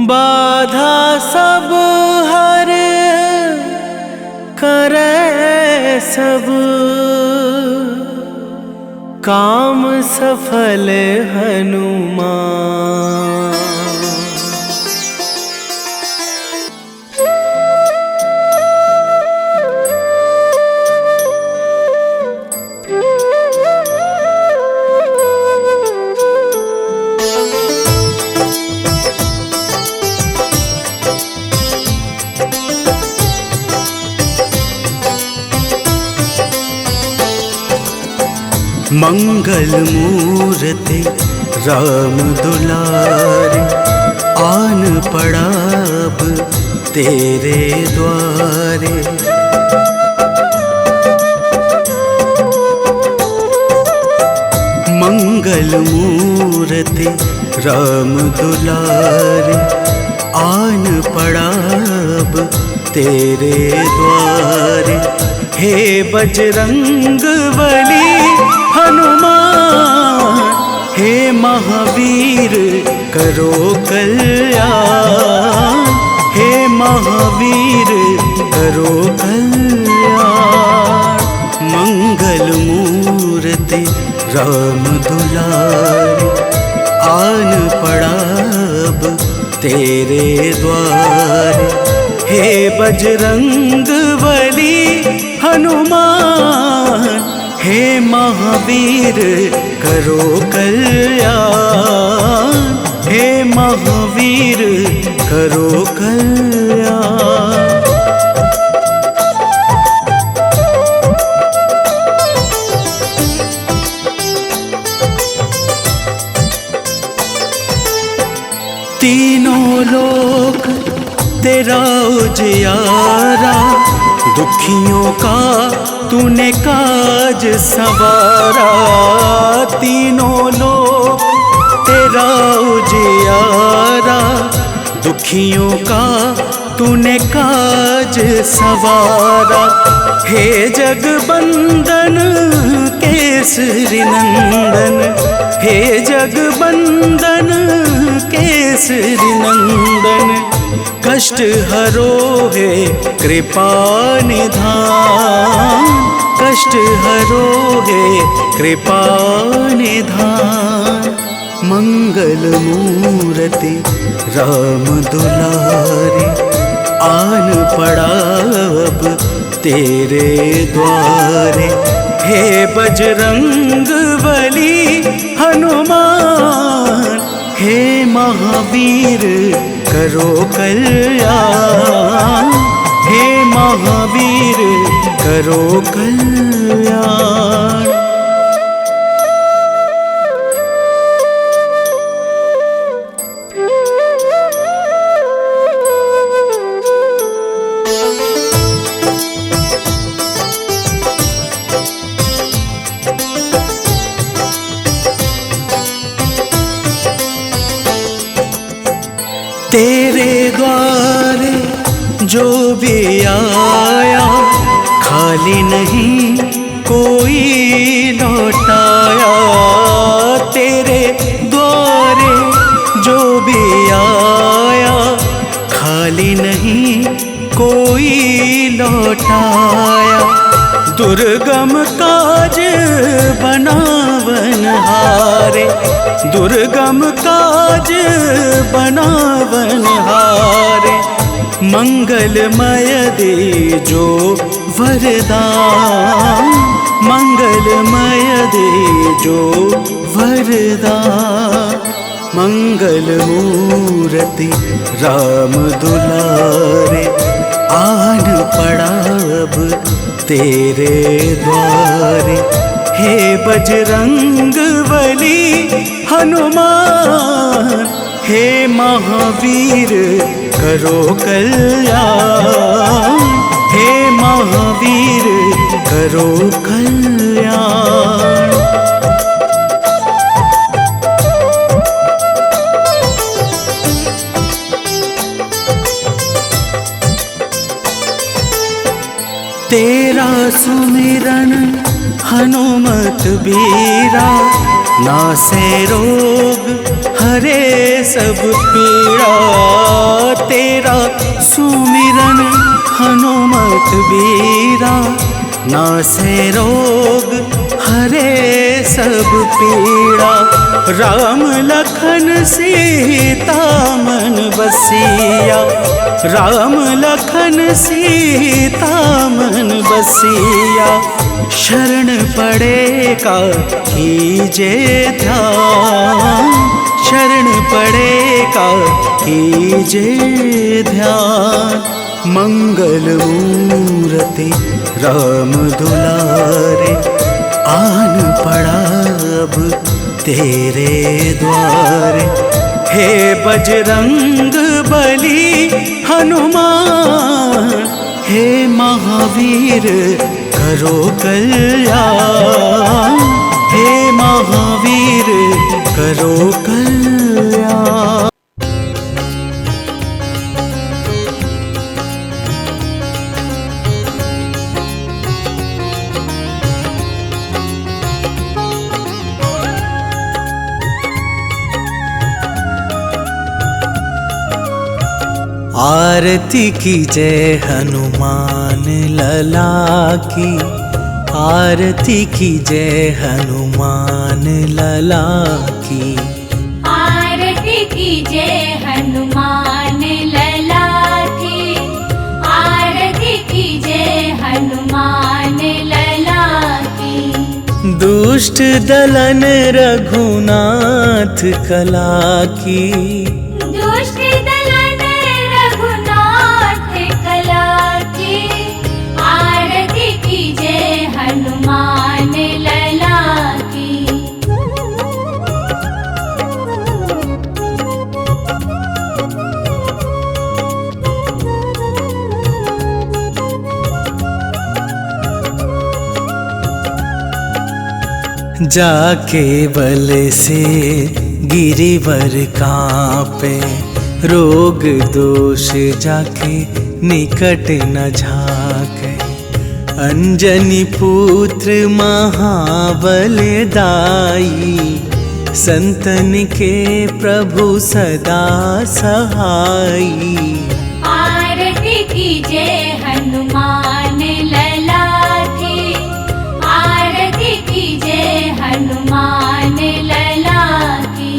बाधा सब हर करे सब, काम सफल हनुमान। मंगल मूर्ति राम दुलारे, आन पड़ा अब तेरे द्वारे। मंगल मूर्ति राम दुलारे, आन पड़ा अब तेरे द्वारे। हे बजरंग बली हनुमान, हे महावीर करो कल्याण। हे महावीर करो कल्याण। मंगल मूर्ति राम दुलारे, आन पड़ा अब तेरे द्वारे। हे बजरंग बली हनुमान, हे महावीर करो कल्याण। हे महावीर करो कल्याण। तीनों लोक तेरा उजियारा, दुखियों का तूने काज संवारा। तीनों लोक तेरा उजियारा, दुखियों का तूने काज संवारा। हे जगबंदन केसरी नंदन, हे जगबंदन केसरी नंदन। कष्ट हरो है कृपा निधान, कष्ट हरो है कृपा निधान। मंगल मूर्ति राम दुलारे, आन पड़ा अब तेरे द्वारे। हे बजरंग बली हनुमान, हे महावीर करो कल्याण। हे महावीर करो कल्याण। तेरे द्वारे जो भी आया, खाली नहीं कोई लौटाया। तेरे द्वारे जो भी आया, खाली नहीं कोई लौटाया। दुर्गम काज बनावन हारे, दुर्गम काज बनावन हारे। मंगलमय दे जो वरदान, मंगलमय दे जो वरदान। मंगल मूर्ति राम दुलारे, आन पड़ा अब तेरे द्वारे। हे बजरंग बली हनुमान, हे महावीर करो कल्याण। हे महावीर करो कल्याण। तेरा सुमिरन हनुमत बीरा, नासे रोग हरे सब पीड़ा। तेरा सुमिरन हनुमत बीरा, नासे रोग हरे सब पीड़ा। राम लखन सीता मन बसिया, राम लखन सीता मन बसिया। शरण पड़ेगा कीजे ध्यान, शरण पड़ेगा कीजे ध्यान। मंगल मूर्ति राम दुलारे, आन पड़ा अब तेरे द्वारे। हे बजरंग बली हनुमान, हे महावीर करो कल्याण, हे महावीर करो कल्याण। आरती की जय हनुमान लला की, आरती की जय हनुमान लला की। आरती की जय हनुमान लला की, आरती की जय हनुमान लला की। दुष्ट दलन रघुनाथ कला की, दुष्ट दलन रघुनाथ कला की। आरती की जय हनुमान लला की। जाके बल से गिरिवर कांपे, रोग दोष जाके निकट न झाके। अंजनी पुत्र महाबल दाई, संतन के प्रभु सदा सहाई। आरती की जय हनुमान लला की, आरती की जय हनुमान लला की।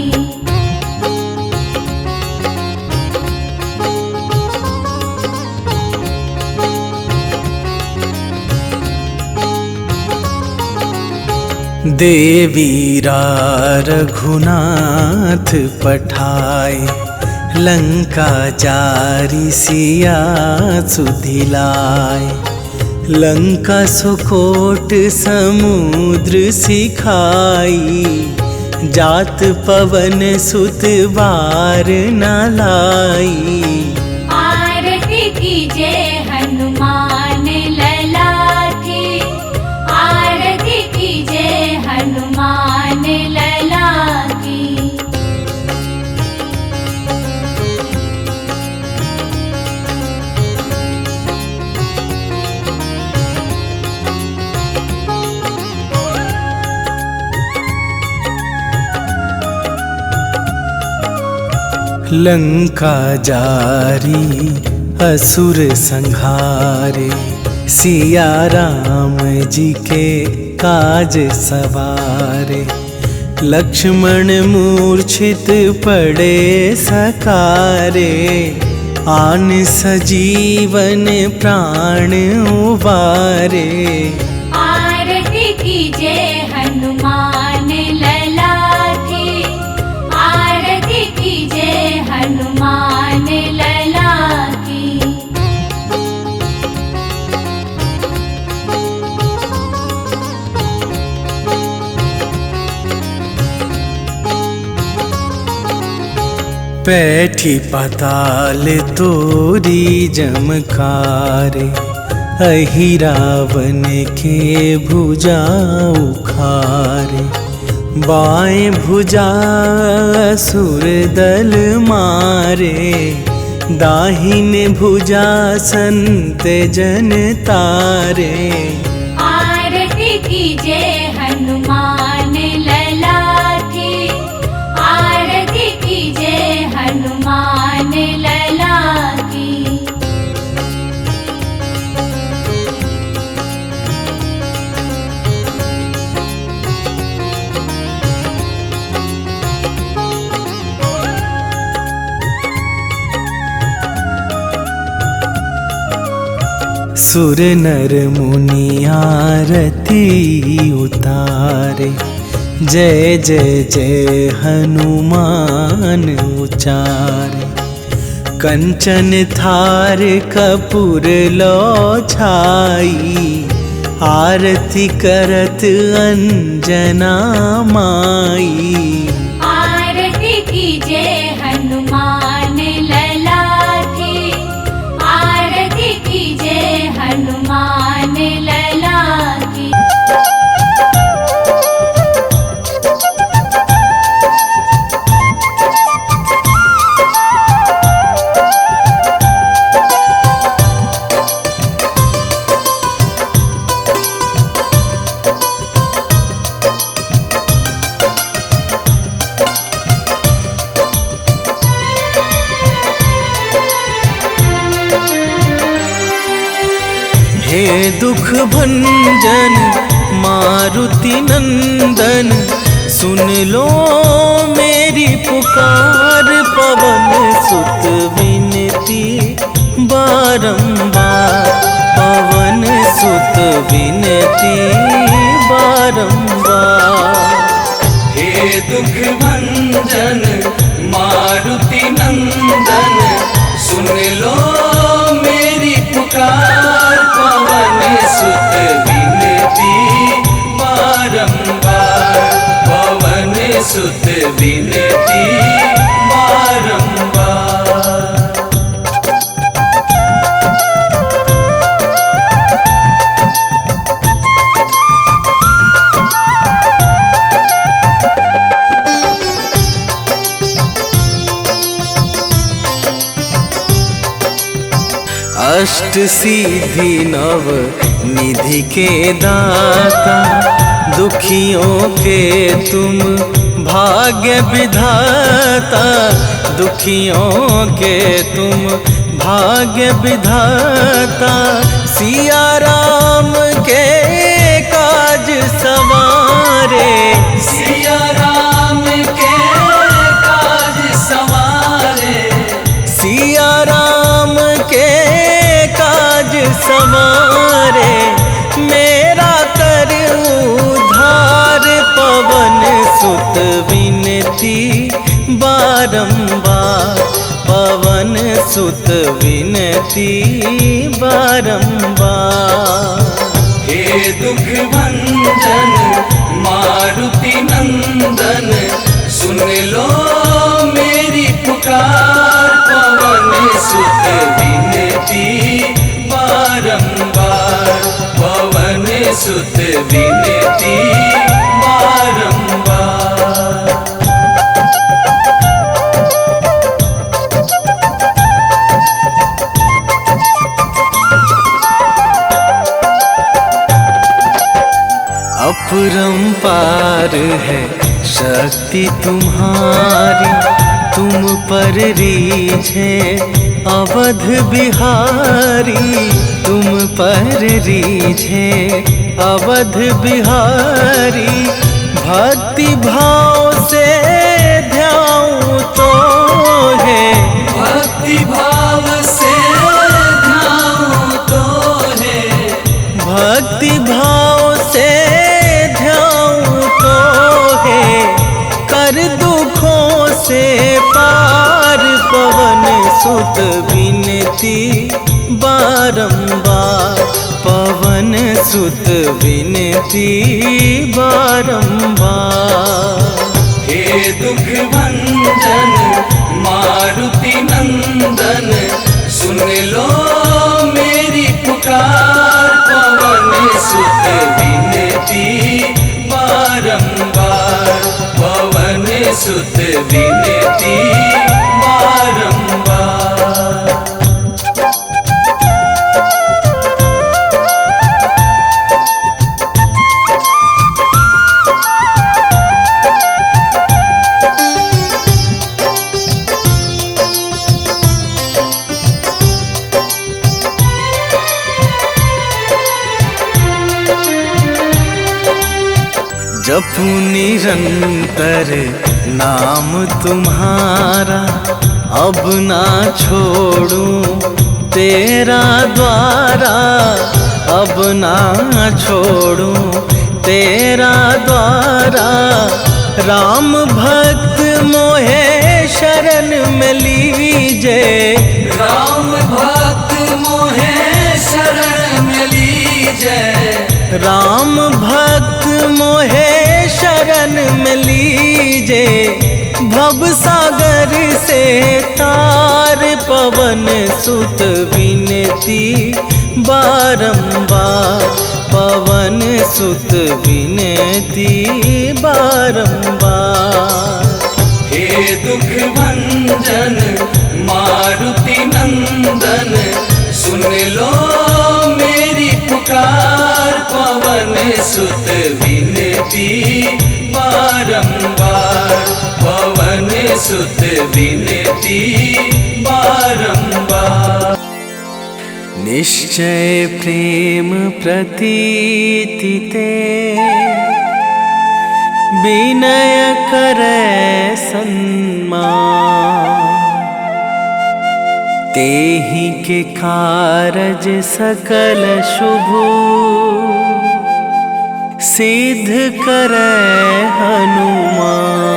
देवीरा रघुनाथ पठाए, लंका जारी सिया सुधिलाए। लंका सुकोट समुद्र सिखाई, जात पवन सुत बार न लाई। आरती की जय हनुमान लला की, आरती की जय हनुमान लला की। लंका जारी असुर संहारे, सिया राम जी के काज सवारे। लक्ष्मण मूर्छित पड़े सकारे, आन सजीवन प्राण उबारे। आरती की जय हनुमान लला की, आरती की जय हनुमान लला की। पैठी पाताल तोरी जमकारे, अहि रावण के भुजा उखारे। बाएं भुजा असुर दल मारे, दाहिन भुजा संत जन तारे। आरती की जय हनुमान लला की, आरती की जय हनुमान लला की। सुर नर मुनि आरती उतारे, जय जय जय हनुमान उचारे। कंचन थार कपूर लो छाई, आरती करत अंजना माई। आरती कीजे हनुमान लला की, आरती कीजे हनुमान लला की। हे दुख भंजन मारुति नंदन, सुन लो मेरी पुकार। पवन सुत विनती बारंबार, पवन सुत विनती बारंबार। हे दुख भंजन मारुति नंदन, सुन लो मेरी पुकार। पवन सुत विनती बारंबार, पवन सुत विनती बारंबार। अष्ट सिद्धि नव निधि के दाता, दुखियों के तुम भाग्य विधाता। दुखियों के तुम भाग्य विधाता, सिया राम के काज सवारे। सिया राम के काज सवारे, सिया राम के काज सवारे। मेरा कर उद्धार, पवन सुत विनती बारंबार, पवन सुत विनती बारंबार। हे दुख भंजन मारुति नंदन, सुन लो मेरी पुकार। पवन सुत विनती बारंबार, पवन सुत विनती बारंबार। अपरंपार है शक्ति तुम्हारी, तुम पर रीझे अवध बिहारी। तुम पर रीझे अवध बिहारी, भक्ति भाव से ध्याऊं तो है। भक्ति भाव से ध्याऊं तो है, भक्ति भाव से ध्याऊं तो है। कर दुखों से पार, पवन सुत विनती बारंबार, पवन सुत विनती बारंबार। हे दुख भंजन मारुति नंदन, सुन लो मेरी पुकार। पवन सुत विनती बारंबार, पवन सुत विनती बारंबार। जपू निरंतर नाम तुम्हारा, अब ना छोड़ूं तेरा द्वारा अब ना छोड़ूं तेरा द्वारा। राम भक्त मोहे शरण में लीजे, राम भक्त मोहे शरण में लीजे, राम भक्त मोहे शरण में लीजे। भव सागर से तार पवन सुत विनती बारंबार, पवन सुत विनती बारंबार। हे दुख भंजन मारुति नंदन, सुन लो मेरी पुकार, पवन सुत विनती बारंबार, पवन सुत विनती बारंबार। निश्चय प्रेम प्रतीति ते, विनय करे सन्मान। तेहि के कारज सकल शुभ, सिद्ध करे हनुमान।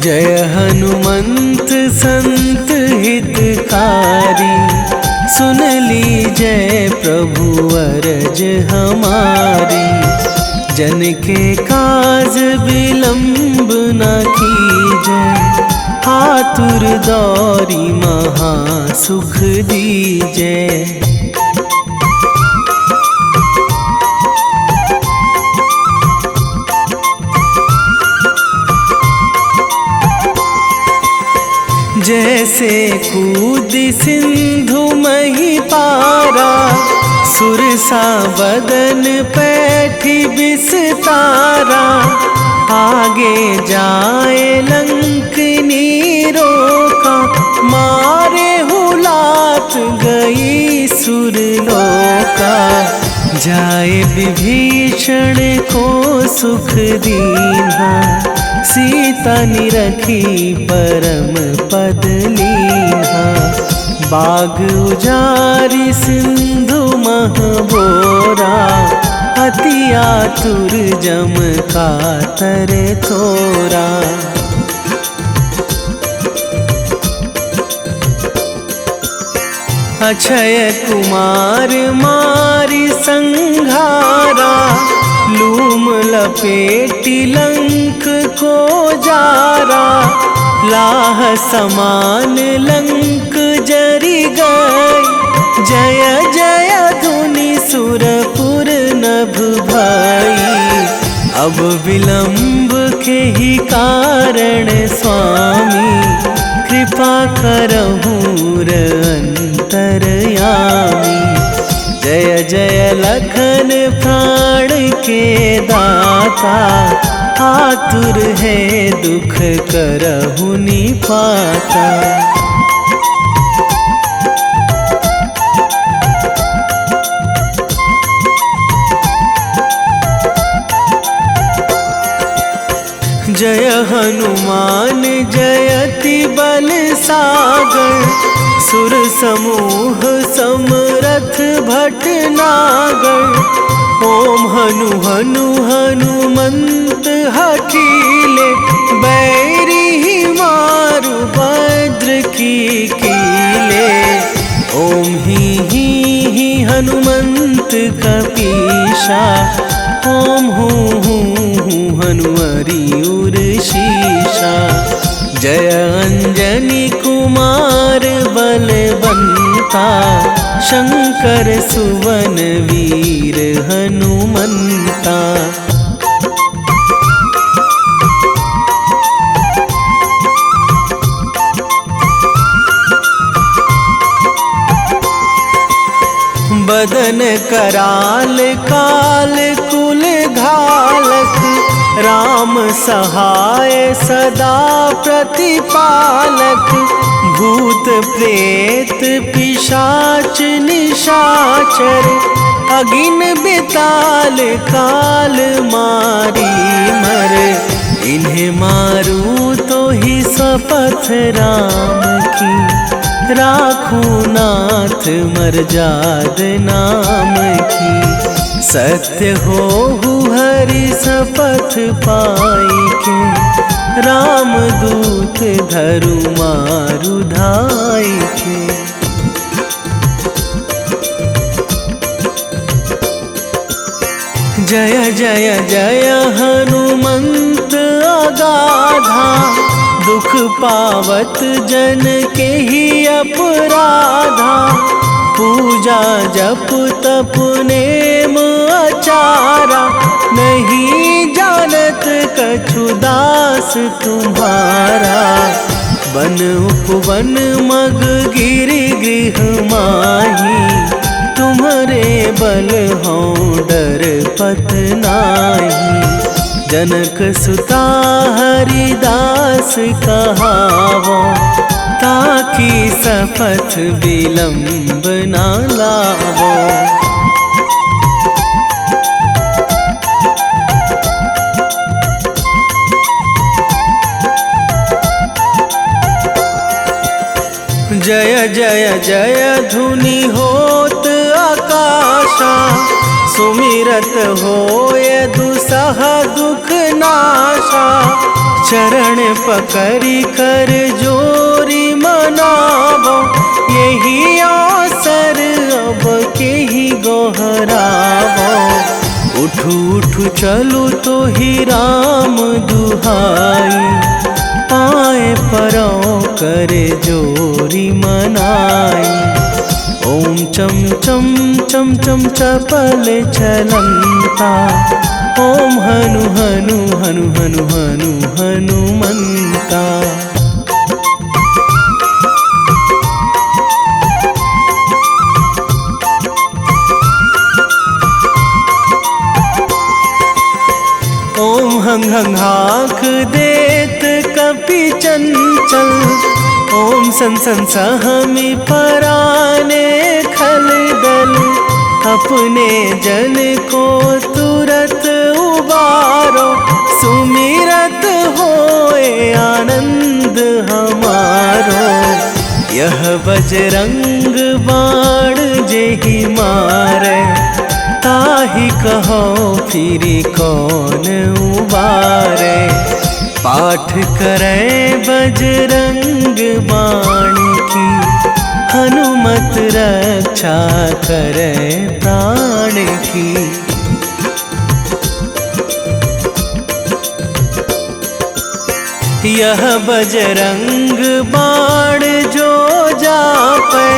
जय हनुमंत संत हितकारी, सुन लीजय प्रभु अरज हमारी। जन के काज विलंब न कीजय, आतुर दौरी महा सुख दीजय। जैसे कूद सिंधु मही पारा, सुरसा बदन पैठी बिस्तारा। आगे जाए लंकनी रोका, मारे हुलात गई सुरलोका। जाए विभीषण को सुख दीन्हा, सीता निरखी परम पद लीन्हा। बाग उजारि सिंधु महबोरा, अति आतुर जम कातर तोरा। अक्षय कुमार मारि संघारा, लूम लपेटी लंक को जारा। लाह समान लंक जरि गई, जय जय धुनि सुरपुर नभ भई। अब विलंब के ही कारण स्वामी, कृपा करहूँ अंतरयामी। जय जय लखन प्राण के दाता, आतुर है दुख करहु निपाता। जय हनुमान जयति बल सागर, सुर समूह समरथ भटनागर। ओम हनु हनु हनुमंत हठीले, बैरी मारु भद्र की कीले। ओम ही हनुमंत कपीशा, ओम हूँ हनुमरि उर शीशा। जय अंजनी कुमार बलवंता, शंकर सुवन वीर हनुमंता। बदन कराल काल कुल घालक, राम सहाय सदा प्रतिपालक, भूत प्रेत पिशाच निशाचर, अगिन बिताल काल मारी मर, इन्हें मारूं तो ही शपथ राम की, राखूं नाथ मर्याद नाम की, सत्य हो हरि शपथ पाई के, राम दूत धरु मारु धाई के। जय जय जय हनुमंत अगाधा, दुख पावत जन के ही अपराधा, पूजा जप तप नेम आचारा, नहीं जानत कछु दास तुम्हारा, वन उपवन मग गिरि गृह माही, तुम्हारे बल हो डर पत नाही, जनक सुता हरिदास कहावो, ताकि शपथ विलंब ना लावो। जय जय जय धुनि होत आकाशा, सुमिरत होय दुसह दुख नाशा, चरण पकड़ी कर जोरी मनावो, यही अवसर अब के ही गोहरावो, उठू उठू चलू तो ही राम दुहाई, पाए परो करे जोरी मनाई, ओम चम चम चम चम चपल चलंता, ओम हनु हनु हनु हनु हनु हनुमंता। ओम हंग हंग हाक देत कपि चंचल, ओम सन सन सहमी पराने खल दल, अपने जन को तुरत उबारो, सुमिरत होए आनंद हमारो, यह बजरंग बाण जेहि मारे, ताहि कहो फिरी कौन उबारे, पाठ करें बजरंग बाण की, हनुमत रक्षा करें प्राण की। यह बजरंग बाण जो जापे,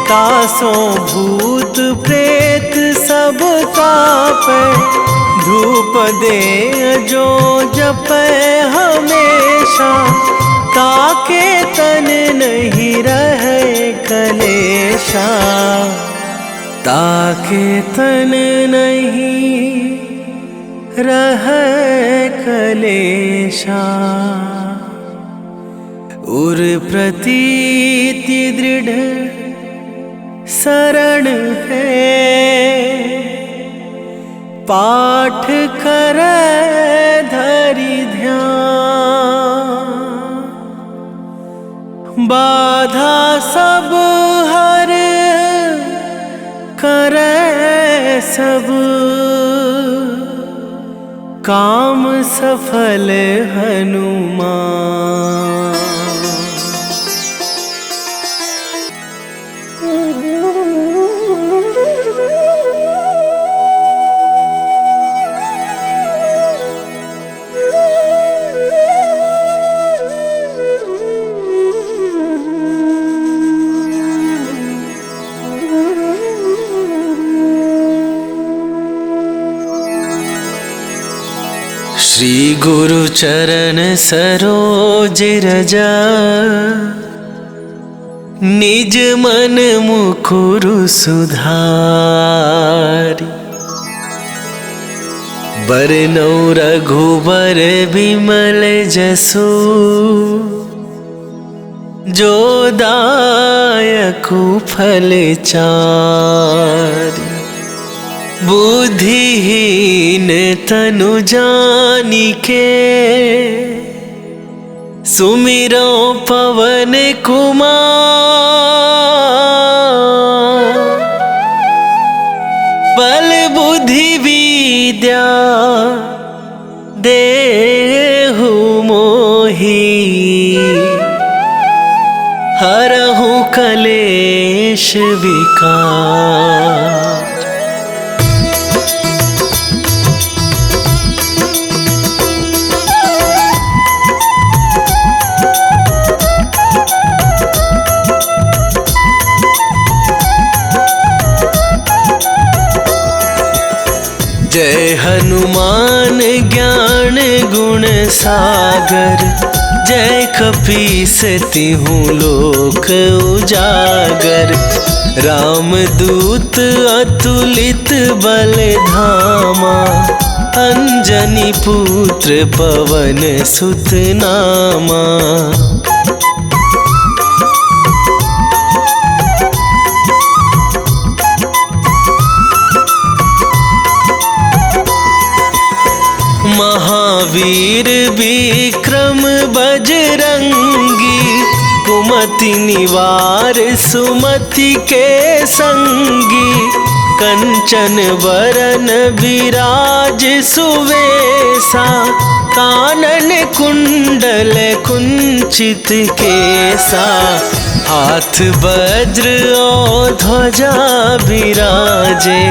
तासो भूत प्रेत सब कापे, धूप दे जो जपे हमेशा, ताके तन नहीं रहे कलेशा, ताके तन नहीं रहे कलेशा। उर प्रतीति दृढ़ शरण है, पाठ करे धरि ध्यान, बाधा सब हर करे सब, काम सफल हनुमान। श्री गुरु चरण सरोज रजा, निज मन मुकुरु सुधारि, बरनौ रघुबर बिमल जसु जो दायकु फल चारि। बुद्धिहीन तनु जानिके सुमिरो पवन कुमार। बल बुद्धि विद्या देहु मोहि हरहु कलेश विकार। जय हनुमान ज्ञान गुण सागर। जय कपीस तिहुँ लोक उजागर। रामदूत अतुलित बल धामा। अंजनी पुत्र पवन सुत नामा। महावीर विक्रम बजरंगी। कुमति निवार सुमति के संगी। कंचन बरन विराज सुवेशा। कानन कुंडल कुंचित केसा। हाथ वज्र और ध्वजा विराजे।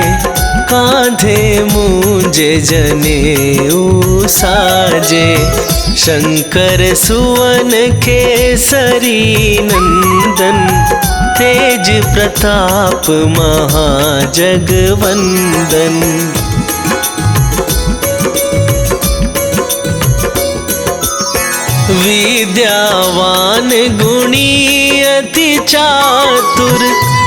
कांधे मूंजे जनेऊ साजे। शंकर सुवन केसरी नंदन। तेज प्रताप महाजगवंदन। विद्यावान गुणी अति चातुर।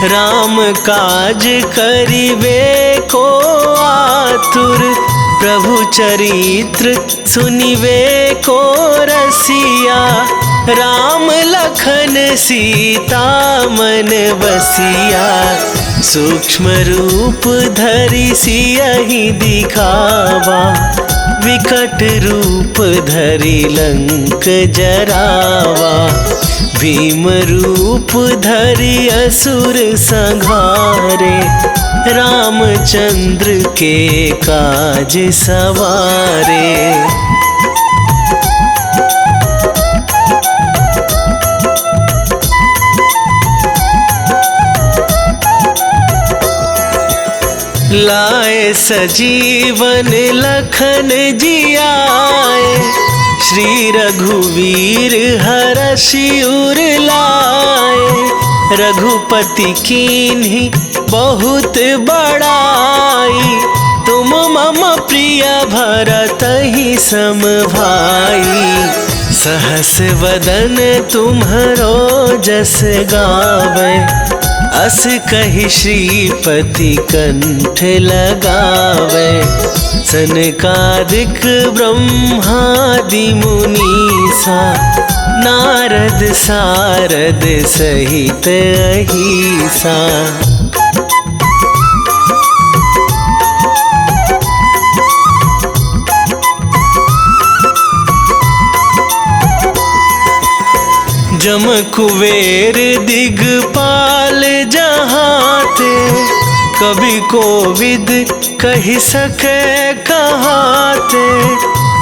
राम काज करिबे को आतुर। प्रभु चरित्र सुनिबे को रसिया। राम लखन सीता मन बसिया। सूक्ष्म रूप धरि सियहि दिखावा। विकट रूप धरि लंक जरावा। भीम रूप धरि असुर संहारे। रामचंद्र के काज सवारे। लाए सजीवन लखन जियाए। श्री रघुवीर हरषि उर लाए। रघुपति कीन्ही बहुत बड़ाई। तुम मम प्रिय भरतहि सम भाई। सहस वदन तुम्हरो जस गावे। अस कहि श्रीपति कंठ लगावे। सनकादिक ब्रह्मादि मुनीसा। नारद सारद सहित अहिसा। जम कुबेर दिगपाल जहाते। कभी कोविद कहि सके कहाते।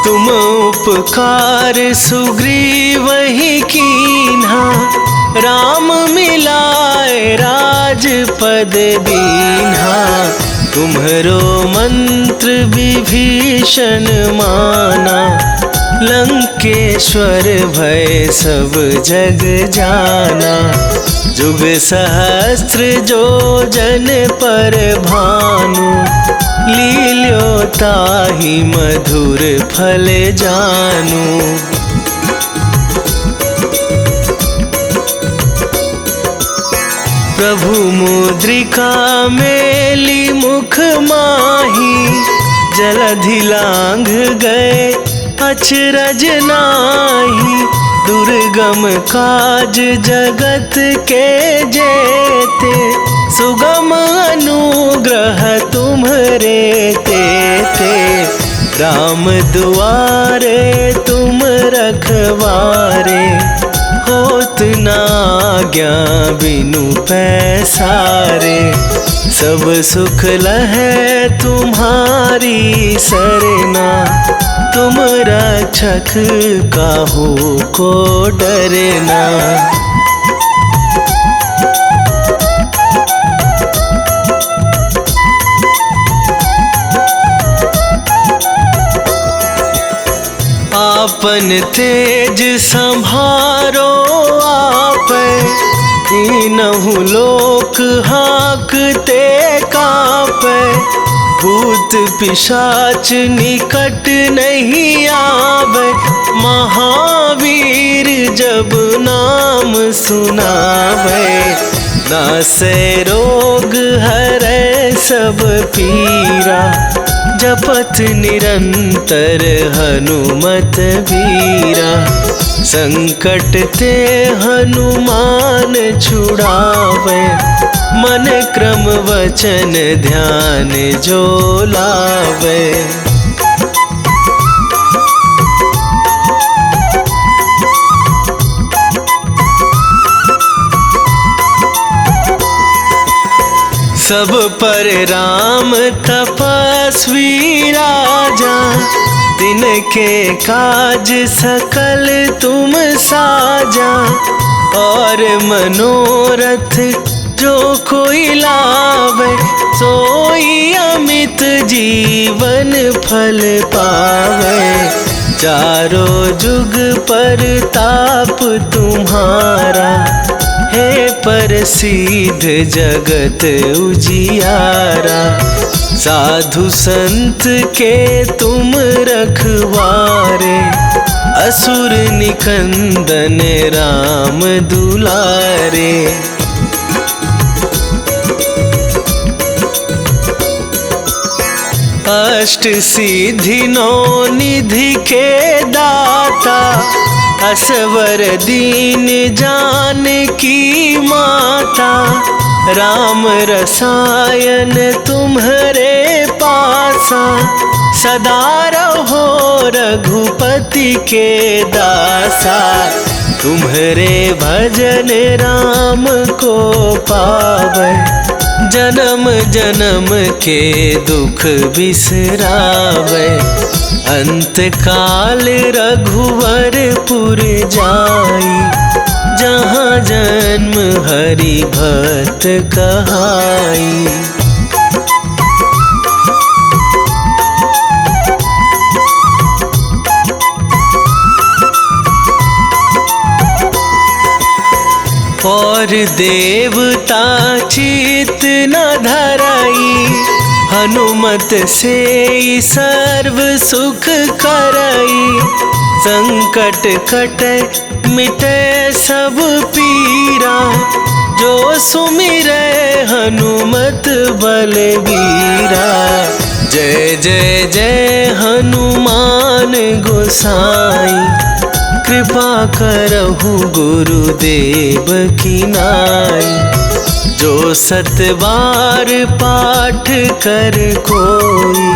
तुम उपकार सुग्रीवहि कीन्हा। राम मिलाए राजपद दीन्हा। तुम्हरो मंत्र विभीषण माना। लंकेश्वर भय सब जग जाना। जुग सहस्त्र जो जन पर भानु। लील्यो ताहि मधुर फल जानू। प्रभु मुद्रिका मेली मुख माही। जलधि लांघ गए अचरज नाही, दुर्गम काज जगत के जेते, सुगम अनुग्रह तुम्हरे तेते। राम दुआरे तुम रखवारे, होत ना आज्ञा बिनु पैसारे। सब सुख लहै तुम्हारी सरना, तुम रक्षक काहू को डरना। आपन तेज संभारो आप, तीनहु लोक हाँकते कापै। भूत पिशाच निकट नहीं आवे, महावीर जब नाम सुनावे। नासै रोग हरै सब पीरा, जपत निरंतर हनुमत बीरा। संकट ते हनुमान छुड़ावे, मन क्रम वचन ध्यान जो लावे। सब पर राम तपस्वी राजा, तिनके काज सकल तुम साजा। और मनोरथ जो कोई लावे, सोई अमित जीवन फल पावे। चारों जुग पर ताप तुम्हारा, हे प्रसिद्ध जगत उजियारा। साधु संत के तुम रखवारे, असुर निकंदन राम दुलारे। अष्ट सिद्धि नौ निधि के दाता, असवर दीन जानकी माता। राम रसायन तुम्हरे पासा, सदा रहो रघुपति के दासा। तुम्हरे भजन राम को पावै, जन्म जन्म के दुख बिसरावे। अंत काल रघुवरपुर जाई, जहाँ जन्म हरि भक्त कहाई। और देवता चित न धराई, हनुमत से सर्व सुख करई। संकट कटे मिटे सब पीरा, जो सुमिरै हनुमत बलबीरा। जय जय जय हनुमान गोसाई, कृपा करहु गुरुदेव की नाई। जो सत बार पाठ कर कोई,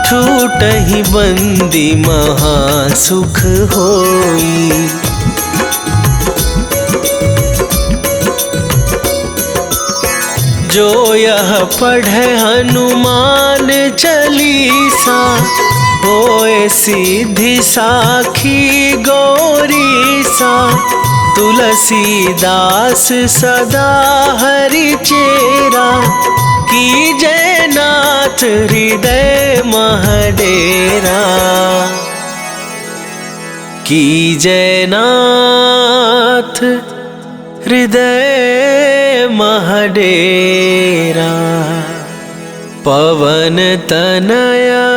छूटहि बंदी महा सुख होई। जो यह पढ़े हनुमान चालीसा, होए सिद्धि साखी गौरीसा। तुलसीदास सदा हरि चेरा, कीजय नाथ हृदय महडेरा। कीजय नाथ हृदय महडेरा। पवन तनया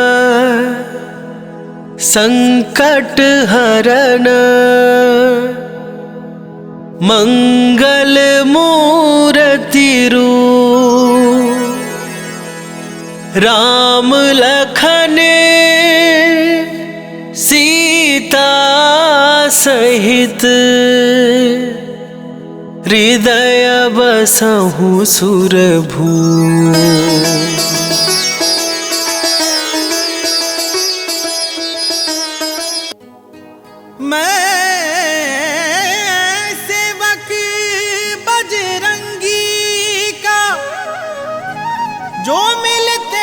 संकट हरण, मंगल मूर्ति रूप। राम राम लखन सीता सहित हृदय बसहु सुरभू। मैं सेवक बजरंगी का जो मिलते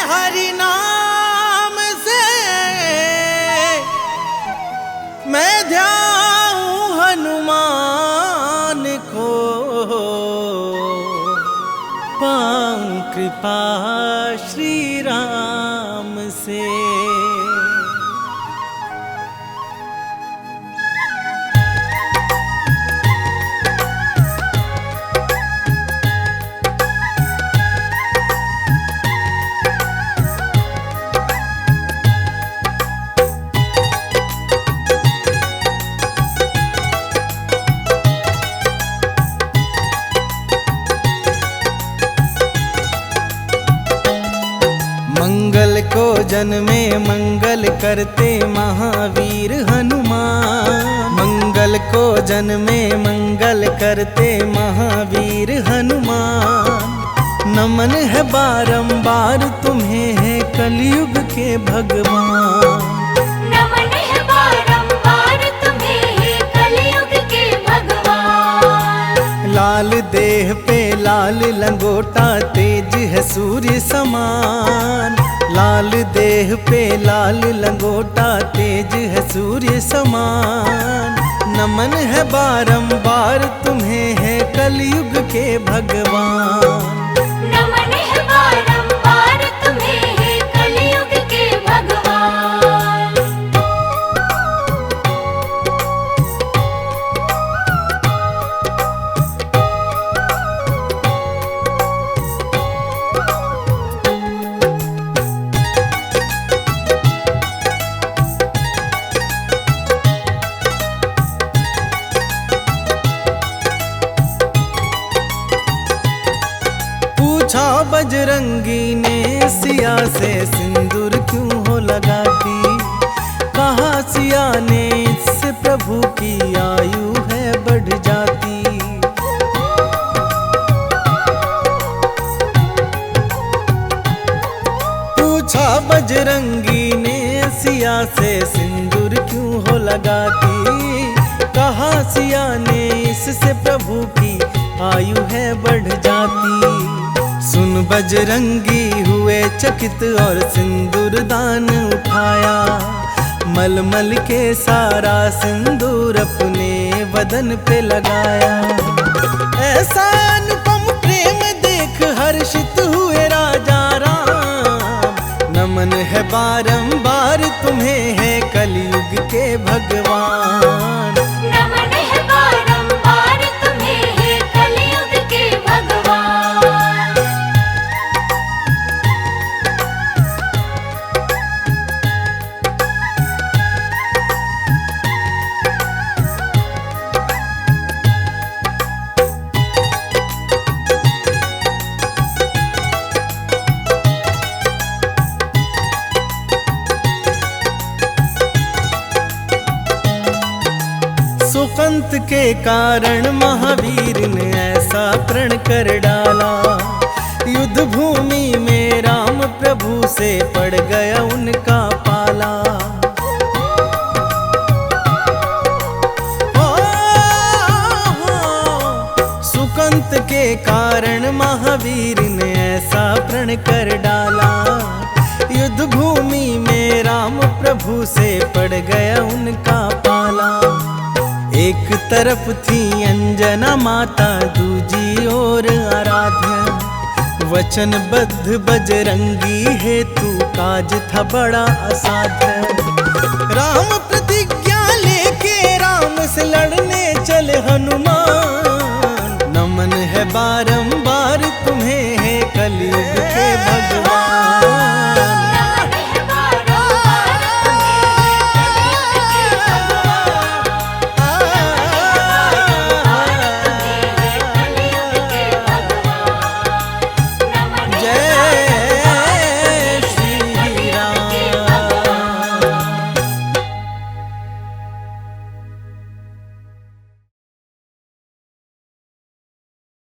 हरि नाम से, मैं ध्याऊं हनुमान को पाऊं कृपा श्री राम से। मंगल को जन्मे मंगल करते महावीर हनुमान। मंगल को जन्मे मंगल करते महावीर हनुमान। नमन है बारंबार तुम्हें है कलयुग के भगवान। नमन है बारंबार तुम्हें है कलयुग के भगवान। लाल देह पे लाल लंगोटा तेज है सूर्य समान। लाल देह पे लाल लंगोटा तेज है सूर्य समान। नमन है बारंबार तुम्हें है कलयुग के भगवान। नमन है बारंबार तुम्हें है कलयुग के भगवान। पूछा बजरंगी ने सिया से सिंदूर क्यों हो लगाती। कहा सिया ने इससे प्रभु की आयु है बढ़ जाती। पूछा बजरंगी ने सिया से सिंदूर क्यों हो लगाती। कहा सिया ने इससे प्रभु की आयु है बढ़ जाती। सुन बजरंगी हुए चकित और सिंदूर दान उठाया। मलमल के सारा सिंदूर अपने बदन पे लगाया। ऐसा अनुपम प्रेम देख हर्षित हुए राजा राम। नमन है बारंबार तुम्हें है कलयुग के भगवान। नमन है बारंबार तुम्हें है कलयुग के भगवान। सुकंत के कारण महावीर ने ऐसा प्रण कर डाला। युद्ध भूमि में राम प्रभु से पड़ गया उनका पाला। सुकंत के कारण महावीर ने ऐसा प्रण कर डाला। युद्ध भूमि में राम प्रभु से पड़ गया उनका पाला। एक तरफ थी अंजना माता दूजी ओर आराध्या। वचनबद्ध बजरंगी हेतु काज था बड़ा असाध्य। राम प्रतिज्ञा लेके राम से लड़ने